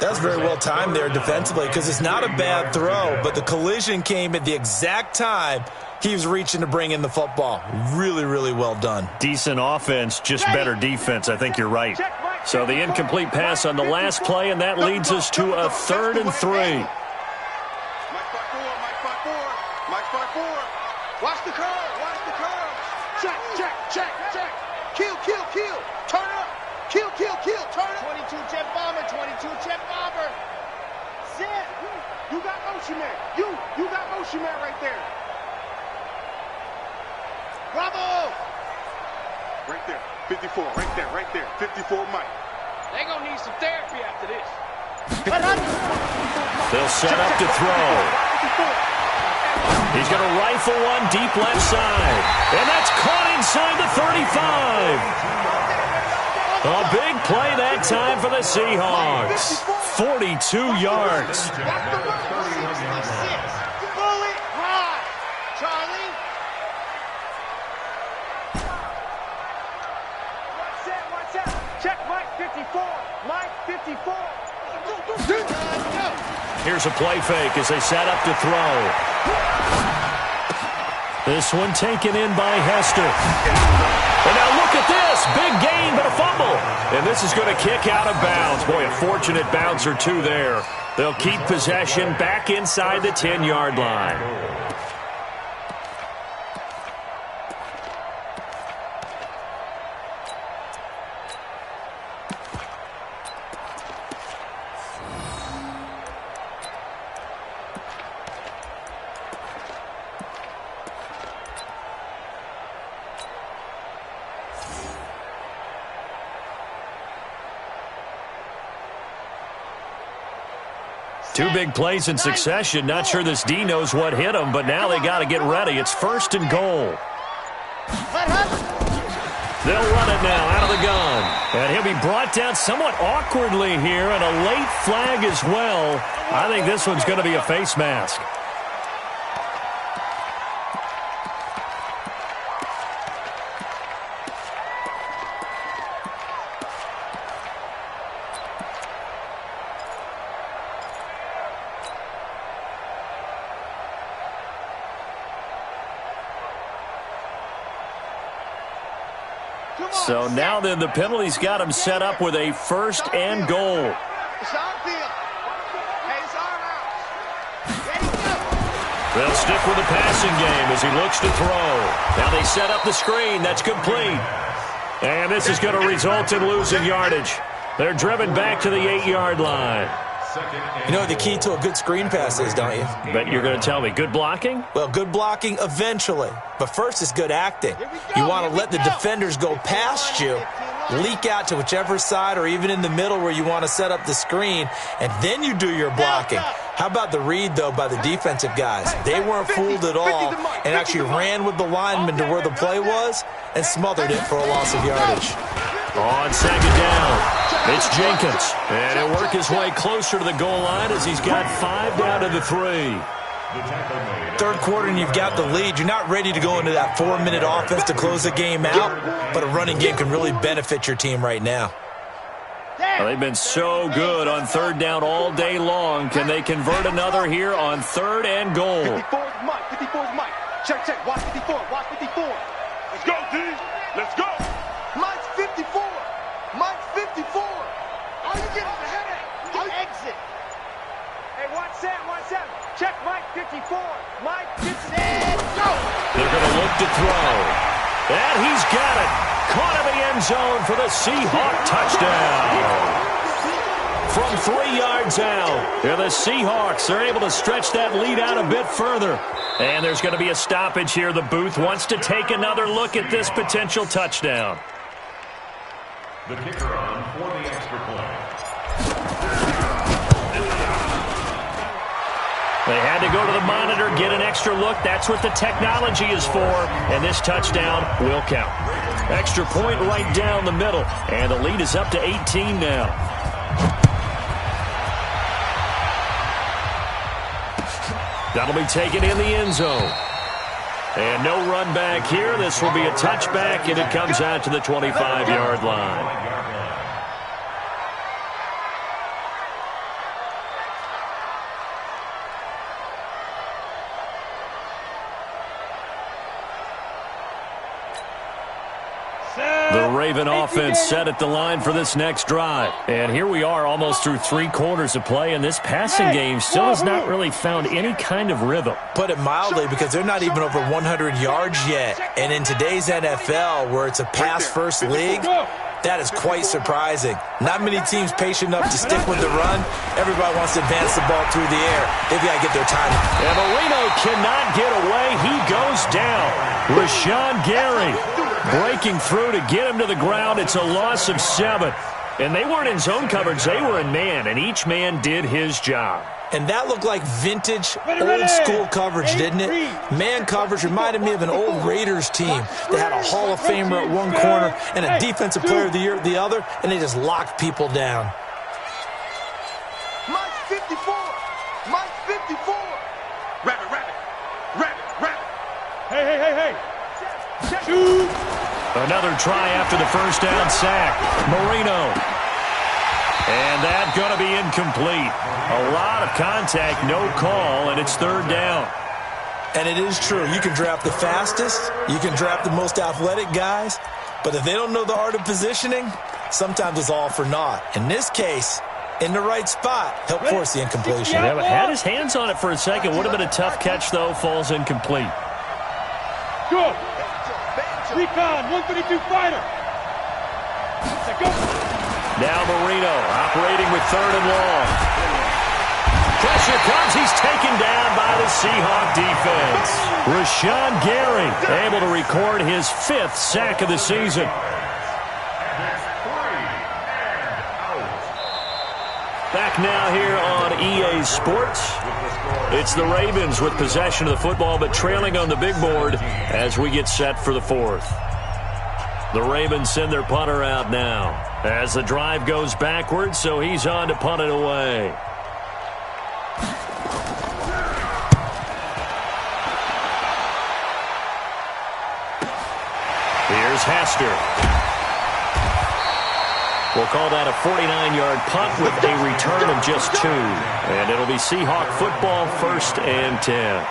That's very well timed there defensively, because it's not a bad throw, but the collision came at the exact time he was reaching to bring in the football. Really, really well done. Decent offense, just better defense. I think you're right. So the incomplete pass on the last play, and that leads us to a 3rd and 3. Mike 5-4, Mike 5-4, Mike 5-4. Watch the curve, watch the curve. Check. Kill. Turn up. Kill. Turn up. 22 jet bomber, 22 jet bomber. Zip. You got motion man. You got motion man right there. Bravo. Right there. 54, right there. 54 Mike. They gonna need some therapy after this. They'll set up to throw. He's going to rifle one deep left side. And that's caught inside the 35. A big play that time for the Seahawks. 42 yards. Bullet high. Charlie. What's that? Check Mike 54. Mike 54. Here's a play fake as they set up to throw. This one taken in by Hester. And now look at this. Big gain, but a fumble. And this is going to kick out of bounds. Boy, a fortunate bounce or two there. They'll keep possession back inside the 10-yard line. 2 big plays in succession. Not sure this D knows what hit him, but now they got to get ready. It's 1st and goal. They'll run it now out of the gun. And he'll be brought down somewhat awkwardly here, and a late flag as well. I think this one's going to be a face mask. So now then the penalty's got him set up with a 1st and goal. They'll stick with the passing game as he looks to throw. Now they set up the screen. That's complete. And this is going to result in losing yardage. They're driven back to the 8-yard line. You know what the key to a good screen pass is, don't you? But you're going to tell me, good blocking? Well, good blocking eventually. But first is good acting. You want to let the defenders go past you, leak out to whichever side or even in the middle where you want to set up the screen, and then you do your blocking. How about the read, though, by the defensive guys? They weren't fooled at all and actually ran with the lineman to where the play was and smothered it for a loss of yardage. On 2nd down, it's Jenkins. And he'll work his way closer to the goal line as he's got 5 down to the 3. 3rd quarter and you've got the lead. You're not ready to go into that 4-minute offense to close the game out, but a running game can really benefit your team right now. Well, they've been so good on 3rd down all day long. Can they convert another here on 3rd and goal? 54 is Mike. 54 is Mike. Check, check. Watch 54. Watch 54. Let's go, D. Let's go. Mike's 54. Mike's 54. Are you getting the headache? The exit. Hey, watch Sam. Watch Sam. Check Mike 54. Mike gets it. Go. They're going to look to throw. And he's got it. Caught in the end zone for the Seahawk touchdown. From 3 yards out, the Seahawks are able to stretch that lead out a bit further. And there's going to be a stoppage here. The booth wants to take another look at this potential touchdown. The kicker on for the extra point. They had to go to the monitor, get an extra look. That's what the technology is for. And this touchdown will count. Extra point right down the middle. And the lead is up to 18 now. That'll be taken in the end zone. And no run back here. This will be a touchback, and it comes out to the 25-yard line. The Raven offense set at the line for this next drive. And here we are almost through 3 quarters of play, and this passing game still has not really found any kind of rhythm. Put it mildly, because they're not even over 100 yards yet. And in today's NFL, where it's a pass-first league, that is quite surprising. Not many teams patient enough to stick with the run. Everybody wants to advance the ball through the air. They've got to get their timing. And Marino cannot get away. He goes down. Rashawn Gary breaking through to get him to the ground. It's a loss of 7. And they weren't in zone coverage. They were in man, and each man did his job. And that looked like vintage, old-school coverage, didn't it? Man coverage reminded me of an old Raiders team that had a Hall of Famer at one corner and a Defensive Player of the Year at the other, and they just locked people down. Mike's 54. Mike's 54. Rabbit, rabbit. Rabbit, rabbit. Hey, hey, hey, hey. Shoot. Another try after the first down sack. Marino. And that's going to be incomplete. A lot of contact, no call, and it's 3rd down. And it is true. You can draft the fastest. You can draft the most athletic guys. But if they don't know the art of positioning, sometimes it's all for naught. In this case, in the right spot, help force the incompletion. Yeah, but had his hands on it for a second. Would have been a tough catch, though. Falls incomplete. Go. Recon, 132 fighter. Go. Now Marino operating with 3rd and long. Pressure comes. He's taken down by the Seahawk defense. Rashawn Gary able to record his 5th sack of the season. back now here on EA Sports. It's the Ravens with possession of the football, but trailing on the big board as we get set for the fourth. The Ravens send their punter out now as the drive goes backwards, so he's on to punt it away. Here's Hester. We'll call that a 49-yard punt with a return of just 2. And it'll be Seahawk football, 1st and 10.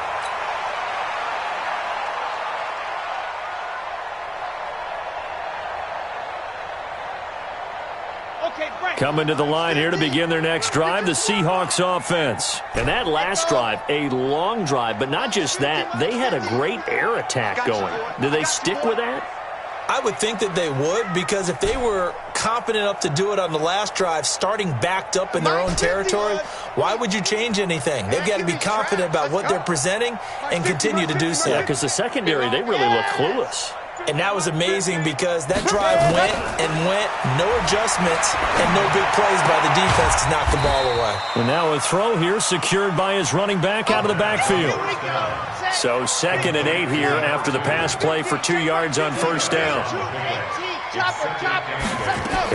Coming to the line here to begin their next drive, the Seahawks offense. And that last drive, a long drive, but not just that. They had a great air attack going. Do they stick with that? I would think that they would, because if they were confident enough to do it on the last drive, starting backed up in their own territory, why would you change anything? They've got to be confident about what they're presenting and continue to do so. Yeah, because the secondary, they really look clueless. And that was amazing because that drive went and went, no adjustments, and no big plays by the defense to knock the ball away. And now a throw here secured by his running back out of the backfield. So 2nd and 8 here after the pass play for 2 yards on 1st down.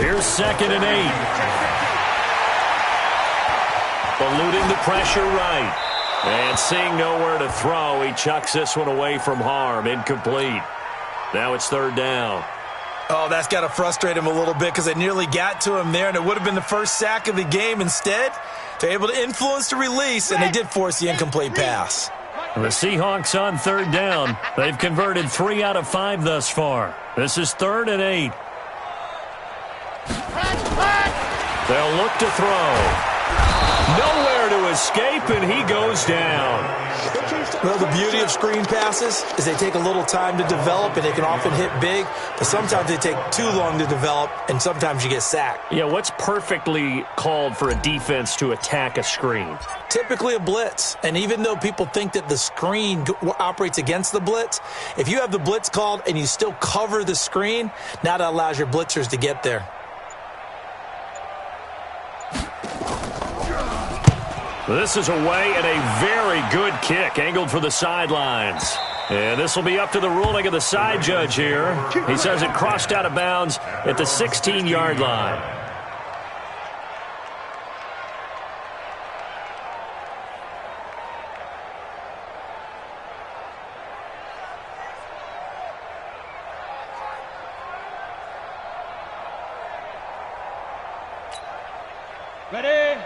Here's 2nd and 8. Eluding the pressure right. And seeing nowhere to throw, he chucks this one away from harm. Incomplete. Now it's 3rd down. Oh, that's got to frustrate him a little bit because they nearly got to him there, and it would have been the first sack of the game. Instead, they're able to influence the release, and they did force the incomplete pass. The Seahawks on 3rd down. They've converted 3 out of 5 thus far. This is 3rd and 8. They'll look to throw. Nowhere to escape, and he goes down. Well, the beauty of screen passes is they take a little time to develop, and they can often hit big, but sometimes they take too long to develop, and sometimes you get sacked. Yeah, what's perfectly called for a defense to attack a screen? Typically a blitz, and even though people think that the screen operates against the blitz, if you have the blitz called and you still cover the screen, now that allows your blitzers to get there. This is away and a very good kick, angled for the sidelines. And this will be up to the ruling of the side judge here. He says it crossed out of bounds at the 16-yard line.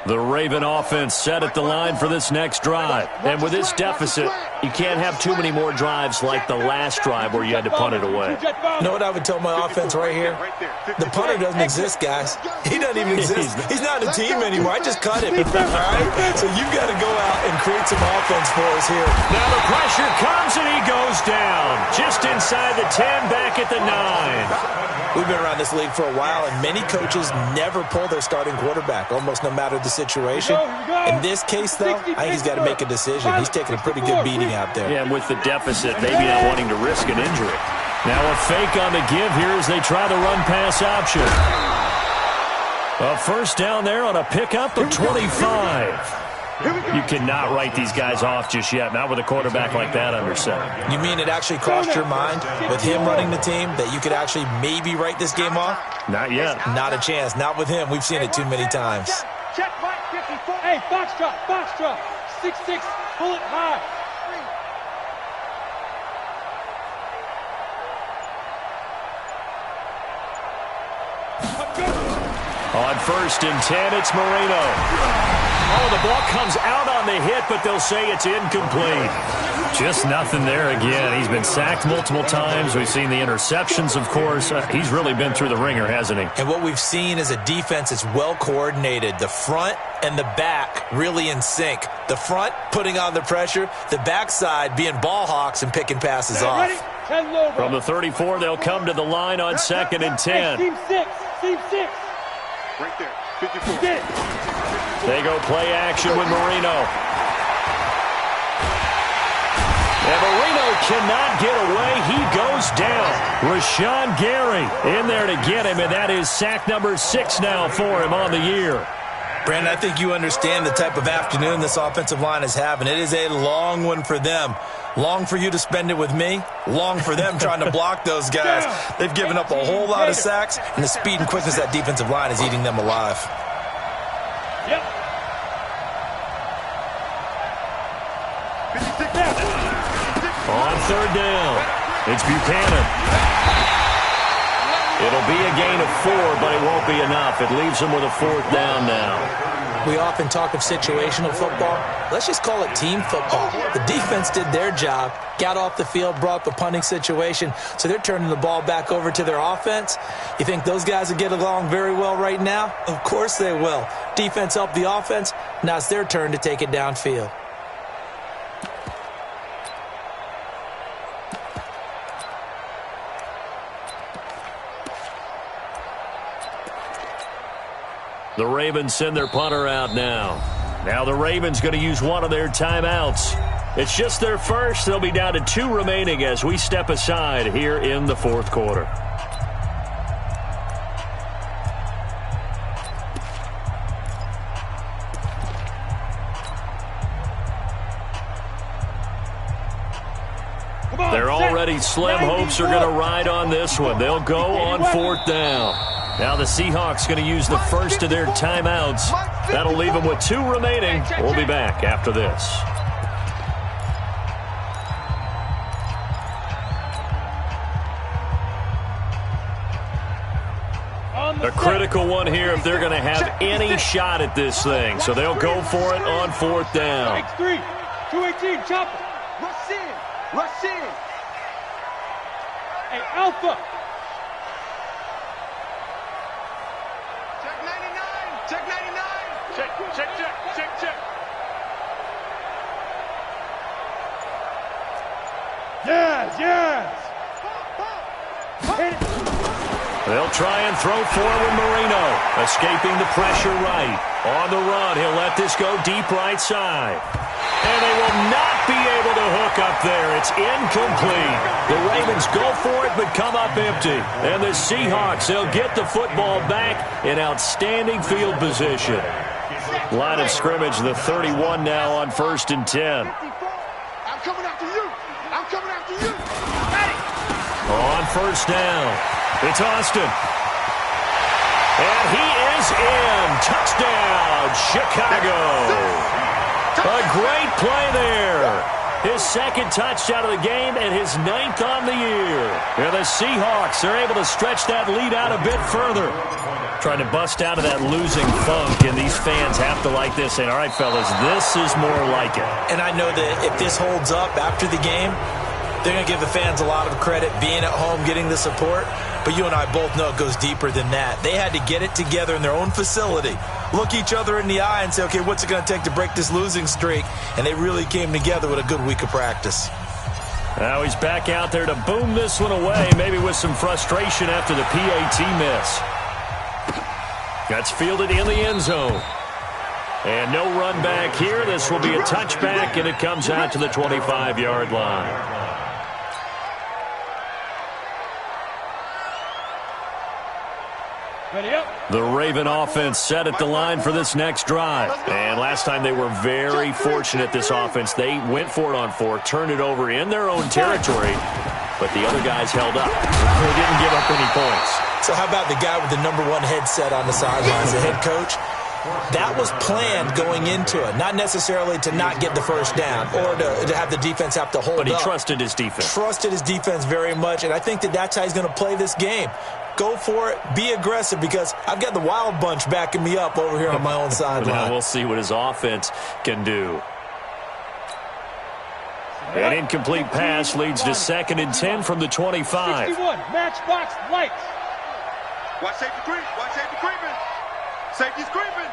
The Raven offense set at the line for this next drive. And with this deficit, you can't have too many more drives like the last drive where you had to punt it away. You know what I would tell my offense right here? The punter doesn't exist, guys. He doesn't even exist. He's not a team anymore. I just cut him. All right? So you've got to go out and create some offense for us here. Now the pressure comes and he goes down. Just inside the 10, back at the 9. We've been around this league for a while, and many coaches never pull their starting quarterback, almost no matter the situation. In this case, though, I think he's got to make a decision. He's taking a pretty good beating out there. Yeah, and with the deficit, maybe not wanting to risk an injury. Now a fake on the give here as they try the run-pass option. A 1st down there on a pickup of 25. You cannot write these guys off just yet, not with a quarterback like that under center. You mean it actually crossed your mind with him running the team that you could actually maybe write this game off? Not yet. Not a chance. Not with him. We've seen it too many times. Check Mike 54. Hey, box drop. 6-6, pull it high. On 1st and 10, it's Moreno. Oh, the ball comes out on the hit, but they'll say it's incomplete. Just nothing there again. He's been sacked multiple times. We've seen the interceptions, of course. He's really been through the ringer, hasn't he? And what we've seen is a defense that's well coordinated. The front and the back really in sync. The front putting on the pressure, the backside being ball hawks and picking passes off. From the 34, they'll come to the line on 2nd and 10. Team 6. Right there, 54. They go play action with Marino. And Marino cannot get away. He goes down. Rashawn Gary in there to get him, and that is sack number 6 now for him on the year. Brandon, I think you understand the type of afternoon this offensive line is having. It is a long one for them. Long for you to spend it with me. Long for them trying to block those guys. They've given up a whole lot of sacks, and the speed and quickness of that defensive line is eating them alive. Yep. On third down, it's Buchanan. It'll be a gain of 4, but it won't be enough. It leaves them with a 4th down now. We often talk of situational football. Let's just call it team football. The defense did their job, got off the field, brought up a punting situation, so they're turning the ball back over to their offense. You think those guys will get along very well right now? Of course they will. Defense helped the offense. Now it's their turn to take it downfield. The Ravens send their punter out now. Now the Ravens going to use one of their timeouts. It's just their first. They'll be down to 2 remaining as we step aside here in the 4th quarter. They're already slim hopes are going to ride on this one. They'll go on 4th down. Now the Seahawks going to use the first of their timeouts. That'll leave them with 2 remaining. We'll be back after this. A critical one here if they're going to have any shot at this thing. So they'll go for it on 4th down. 3, 218, chop it. Rush in. Rush in. Hey, Alpha. Check 99. Check 99. Check. Yes. Hit it. They'll try and throw forward Marino. Escaping the pressure right. On the run, he'll let this go deep right side. And they will not be able to hook up there. It's incomplete. The Ravens go for it but come up empty. And the Seahawks, they'll get the football back in outstanding field position. Line of scrimmage, the 31 now on 1st and 10. I'm coming after you. I'm coming after you. On 1st down, it's Austin. And he is in. Touchdown, Chicago. A great play there. His 2nd touchdown of the game and his 9th on the year. And the Seahawks are able to stretch that lead out a bit further. Trying to bust out of that losing funk, and these fans have to like this. And all right, fellas, this is more like it. And I know that if this holds up after the game, they're going to give the fans a lot of credit, being at home, getting the support. But you and I both know it goes deeper than that. They had to get it together in their own facility, look each other in the eye and say, okay, what's it going to take to break this losing streak? And they really came together with a good week of practice. Now he's back out there to boom this one away, maybe with some frustration after the PAT miss. That's fielded in the end zone. And no run back here. This will be a touchback, and it comes out to the 25-yard line. The Raven offense set at the line for this next drive. And last time they were very fortunate, this offense. They went for it on 4, turned it over in their own territory, but the other guys held up. They didn't give up any points. So how about the guy with the #1 headset on the sidelines, the head coach? That was planned going into it, not necessarily to not get the first down or to have the defense have to hold up. But he trusted his defense. Trusted his defense very much, and I think that that's how he's going to play this game. Go for it. Be aggressive, because I've got the Wild Bunch backing me up over here on my own sideline. Now we'll see what his offense can do. An incomplete pass leads to 2nd and 10 from the 25. 61, matchbox lights. Watch safety creep. Watch safety creeping. Safety's creeping.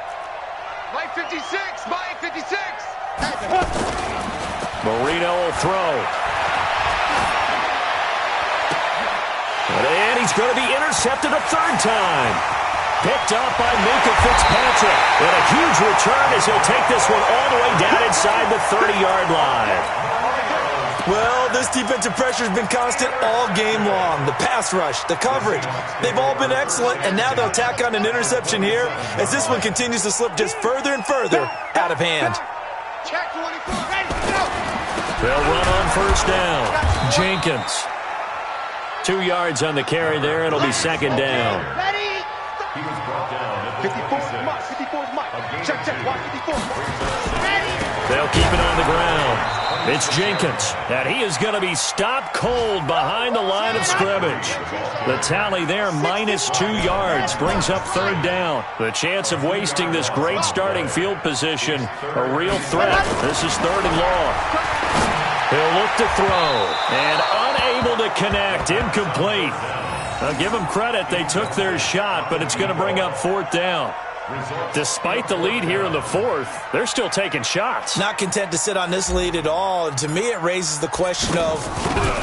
Mike 56. Mike 56. Marino will throw. And he's going to be intercepted a 3rd time. Picked up by Minka Fitzpatrick. And a huge return as he'll take this one all the way down inside the 30-yard line. Well, this defensive pressure has been constant all game long. The pass rush, the coverage, they've all been excellent, and now they'll tack on an interception here as this one continues to slip just further and further out of hand. Check 24, ready, go! They'll run on first down. Jenkins. 2 yards on the carry there. It'll be second down. Ready? He was brought down at 54's Mike, 54's Mike. Check, watch 54. Ready? They'll keep it on the ground. It's Jenkins, and he is going to be stopped cold behind the line of scrimmage. The tally there, -2 yards, brings up third down. The chance of wasting this great starting field position, a real threat. This is 3rd and long. He'll look to throw, and unable to connect, incomplete. Now, give them credit, they took their shot, but it's going to bring up 4th down. Despite the lead here in the 4th, they're still taking shots. Not content to sit on this lead at all. And to me, it raises the question of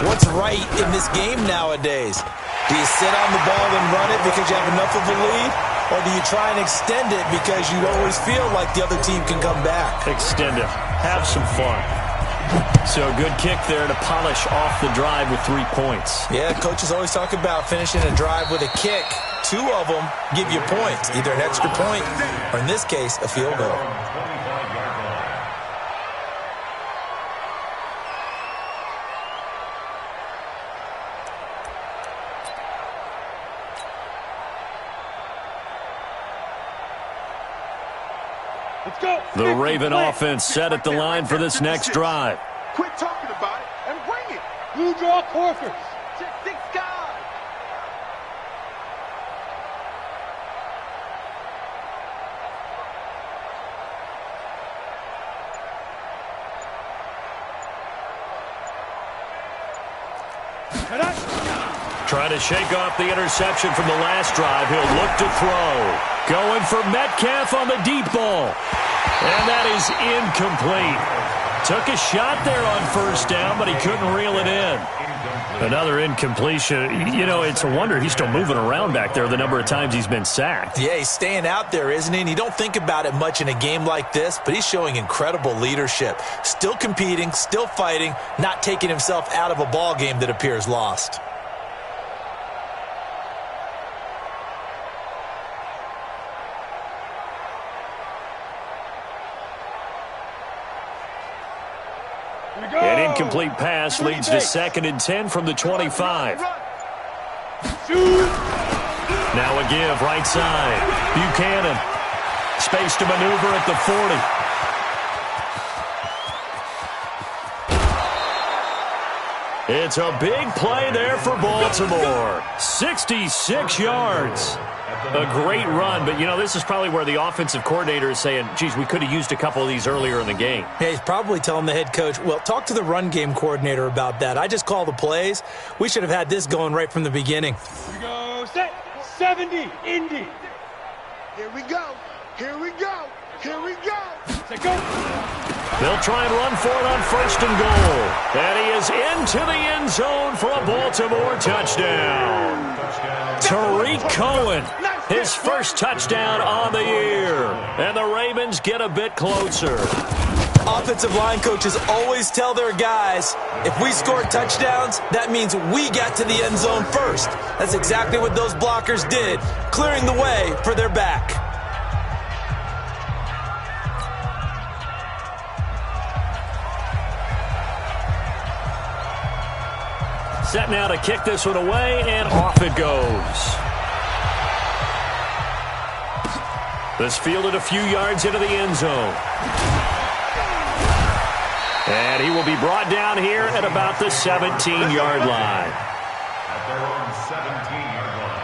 what's right in this game nowadays. Do you sit on the ball and run it because you have enough of a lead? Or do you try and extend it because you always feel like the other team can come back? Extend it. Have some fun. So a good kick there to polish off the drive with 3 points. Yeah, coaches always talk about finishing a drive with a kick. 2 of them give you points, either an extra point or, in this case, a field goal. Let's go. The Raven offense set at the line for this next drive. Quit talking about it and bring it. Blue draw Corkers. Check 6 guys. Trying to shake off the interception from the last drive. He'll look to throw. Going for Metcalf on the deep ball. And that is incomplete. Took a shot there on first down, but he couldn't reel it in. Another incompletion. You know, it's a wonder he's still moving around back there the number of times he's been sacked. Yeah, he's staying out there, isn't he? And you don't think about it much in a game like this, but he's showing incredible leadership. Still competing, still fighting, not taking himself out of a ball game that appears lost. An incomplete pass leads to 2nd and 10 from the 25. Now a give, right side. Buchanan. Space to maneuver at the 40. It's a big play there for Baltimore. 66 yards. A great run, but, you know, this is probably where the offensive coordinator is saying, geez, we could have used a couple of these earlier in the game. Yeah, he's probably telling the head coach, well, talk to the run game coordinator about that. I just call the plays. We should have had this going right from the beginning. Here we go. Set. 70. Indy. Here we go. Here we go. Here we go. Set, go. They'll try and run for it on 1st and goal. And he is into the end zone for a Baltimore touchdown. Tariq Cohen, his first touchdown on the year. And the Ravens get a bit closer. Offensive line coaches always tell their guys, if we score touchdowns, that means we got to the end zone first. That's exactly what those blockers did, clearing the way for their back. Set now to kick this one away, and off it goes. This fielded a few yards into the end zone. And he will be brought down here at about the 17-yard line. At their own 17-yard line.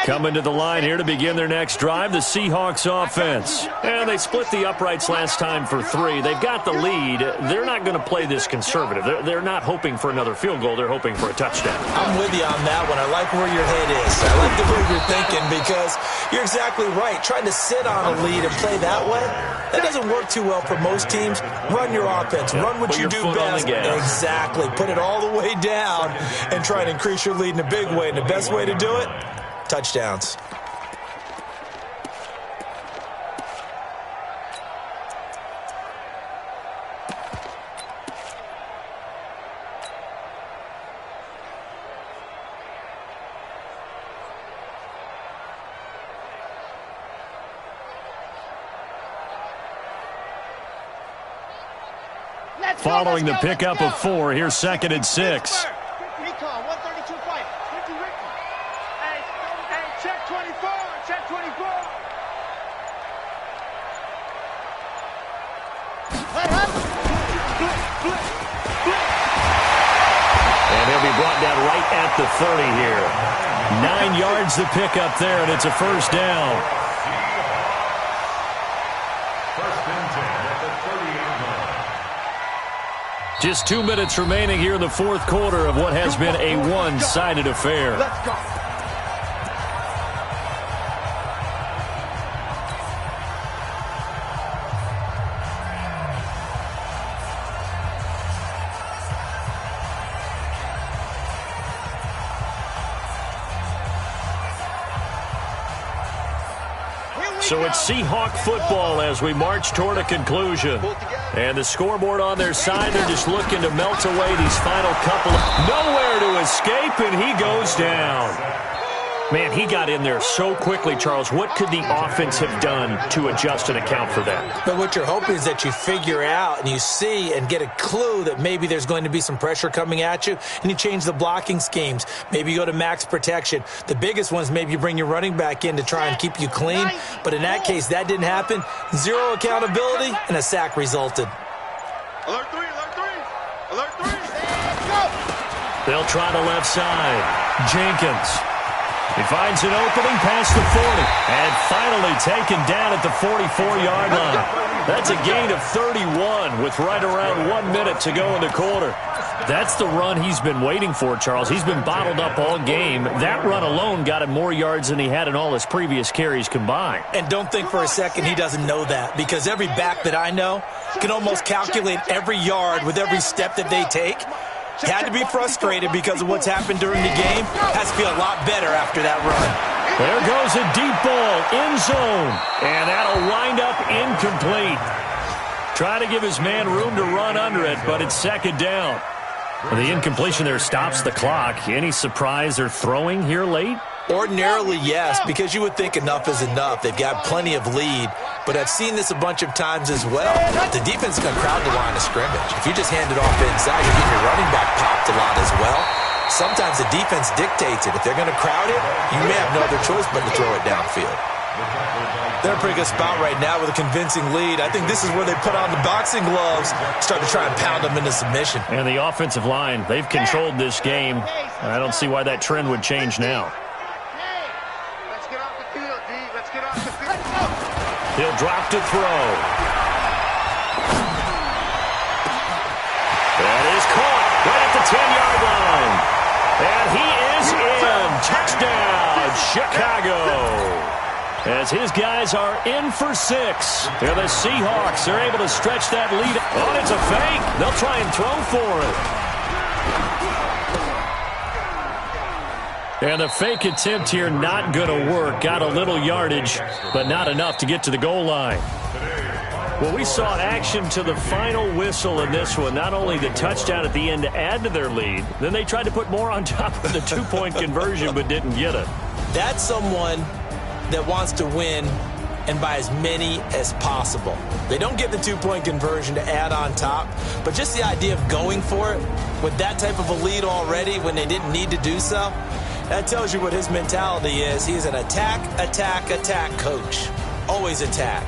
Coming to the line here to begin their next drive, the Seahawks offense. And they split the uprights last time for 3. They've got the lead. They're not going to play this conservative. They're not hoping for another field goal. They're hoping for a touchdown. I'm with you on that one. I like where your head is. I like the way you're thinking because you're exactly right. Trying to sit on a lead and play that way, that doesn't work too well for most teams. Run your offense. Run what you do best. Exactly. Put it all the way down and try and increase your lead in a big way. And the best way to do it, touchdowns. Following the pickup of 4, here's 2nd and 6. Recon, 132 fight. Hey, check 24, check 24. And he'll be brought down right at the 30 here. 9 yards to pick up there, and it's a first down. First and 10 at the 38 line. Just 2 minutes remaining here in the fourth quarter of what has been a one-sided affair. Let's go. So it's Seahawk football as we march toward a conclusion. And the scoreboard on their side, they're just looking to melt away these final couple. Nowhere to escape, and he goes down. Man, he got in there so quickly, Charles. What could the offense have done to adjust and account for that? But what you're hoping is that you figure out and you see and get a clue that maybe there's going to be some pressure coming at you, and you change the blocking schemes. Maybe you go to max protection. The biggest ones, maybe you bring your running back in to try and keep you clean. But in that case, that didn't happen. 0 accountability, and a sack resulted. Alert 3, alert 3, alert 3. They'll try the left side. Jenkins. He finds an opening past the 40 and finally taken down at the 44-yard line. That's a gain of 31 with right around 1 minute to go in the quarter. That's the run he's been waiting for, Charles. He's been bottled up all game. That run alone got him more yards than he had in all his previous carries combined. And don't think for a second he doesn't know that, because every back that I know can almost calculate every yard with every step that they take. Had to be frustrated because of what's happened during the game. Has to feel a lot better after that run. There goes a deep ball, end zone, and that'll wind up incomplete. Trying to give his man room to run under it, but it's 2nd down. And the incompletion there stops the clock. Any surprise they're throwing here late? Ordinarily, yes, because you would think enough is enough. They've got plenty of lead, but I've seen this a bunch of times as well. The defense is going to crowd the line of scrimmage. If you just hand it off inside, you're getting your running back popped a lot as well. Sometimes the defense dictates it. If they're going to crowd it, you may have no other choice but to throw it downfield. They're in a pretty good spot right now with a convincing lead. I think this is where they put on the boxing gloves, start to try and pound them into submission. And the offensive line, they've controlled this game. I don't see why that trend would change now. He'll drop to throw. That is caught right at the 10-yard line. And he is in. Touchdown, Chicago. As his guys are in for 6. And the Seahawks are able to stretch that lead. Oh, it's a fake. They'll try and throw for it. And the fake attempt here not going to work. Got a little yardage, but not enough to get to the goal line. Well, we saw action to the final whistle in this one. Not only the touchdown at the end to add to their lead, then they tried to put more on top of the 2-point conversion but didn't get it. That's someone that wants to win and by as many as possible. They don't get the 2-point conversion to add on top, but just the idea of going for it with that type of a lead already when they didn't need to do so, that tells you what his mentality is. He's an attack, attack, attack coach. Always attack.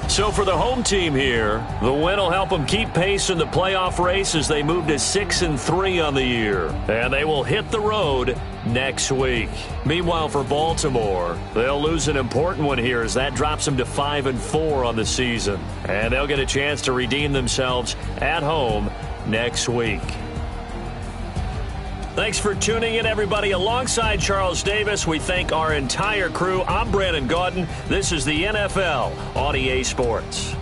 So for the home team here, the win will help them keep pace in the playoff race as they move to 6-3 on the year. And they will hit the road next week. Meanwhile, for Baltimore, they'll lose an important one here as that drops them to 5-4 on the season. And they'll get a chance to redeem themselves at home next week. Thanks for tuning in, everybody. Alongside Charles Davis, we thank our entire crew. I'm Brandon Gaudin. This is the NFL on EA Sports.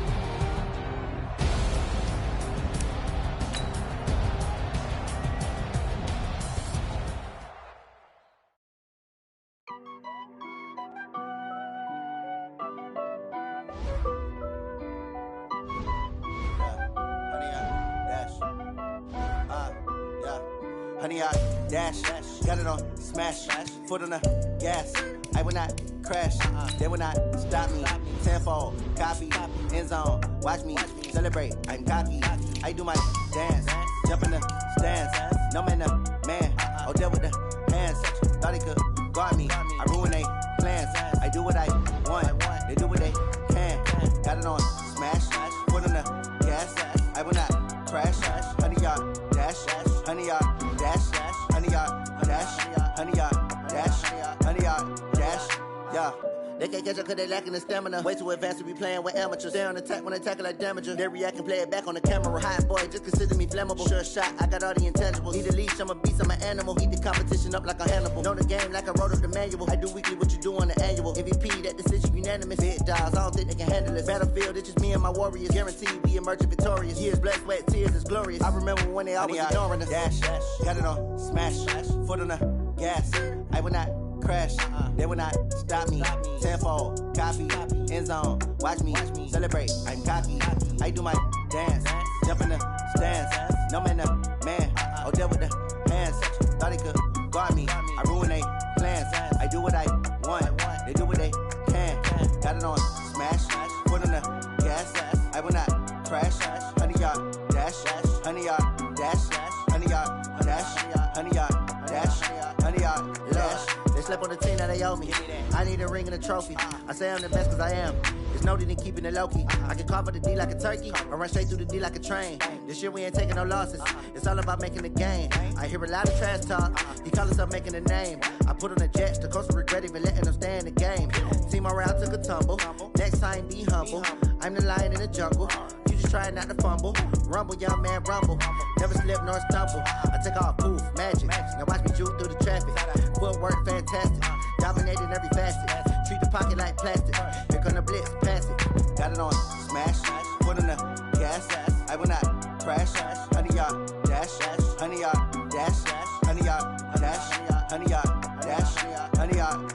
Honey, dash. Got it on smash, foot on the gas. I will not crash, they will not stop me. Tenfold, copy, end zone, watch me celebrate. I'm cocky, I do my dance, jump in the stands. No man, man, oh deal with the hands. Thought he could guard me, I ruin they plans. I do what I want, they do what they can. Got it on smash, foot on the gas. I will not crash, 100-yard dash, 100-yard dash, 100-yard dash, 100-yard dash, 100-yard dash, yeah. They can't catch up cause they lacking the stamina. Way too advanced to be playing with amateurs. Stay on attack when they tackle like damager. They react and play it back on the camera. Hot boy, just consider me flammable. Sure shot, I got all the intangibles. Need a leash, I'm a beast, I'm an animal. Eat the competition up like a Hannibal. Know the game like I wrote up the manual. I do weekly what you do on the annual. MVP, that decision unanimous. Big dogs, I don't think they can handle it. Battlefield, it's just me and my warriors. Guaranteed we emerging victorious. Years, blood, sweat, tears, it's glorious. I remember when they always ignoring us. Dash, got it on smash, foot on the gas. I will not crash, they will not stop me. Tenfold, copy, end zone, watch me celebrate. I'm cocky, I do my dance, jump in the stands. No man, man, oh deal with the hands. Thought he could guard me, I ruin they plans. I do what I want, they do what they can. Got it on smash, foot on the gas. I will not crash, 100-yard dash, 100-yard dash, 100-yard dash, 100-yard dash, 100-yard dash. They slept on the team that they owe me. I need a ring and a trophy. I say I'm the best cause I am. It's noted in keeping it low-key. I can carve up the D like a turkey or run straight through the D like a train. This year we ain't taking no losses. It's all about making the game. I hear a lot of trash talk. He call himself making a name. I put on the Jets. The coach will regret even letting them stay in the game. Team morale took a tumble. Next time be humble. I'm the lion in the jungle. You just try not to fumble. Rumble, young man, rumble. Never slip nor stumble. I take off, poof, magic. Now watch me juke through the traffic. Footwork fantastic. Dominating every facet. Treat the pocket like plastic. Here come the blitz, pass it. Got it on smash. Foot on the gas. I will not crash. 100-yard dash. 100-yard dash. 100-yard dash. 100-yard dash. 100-yard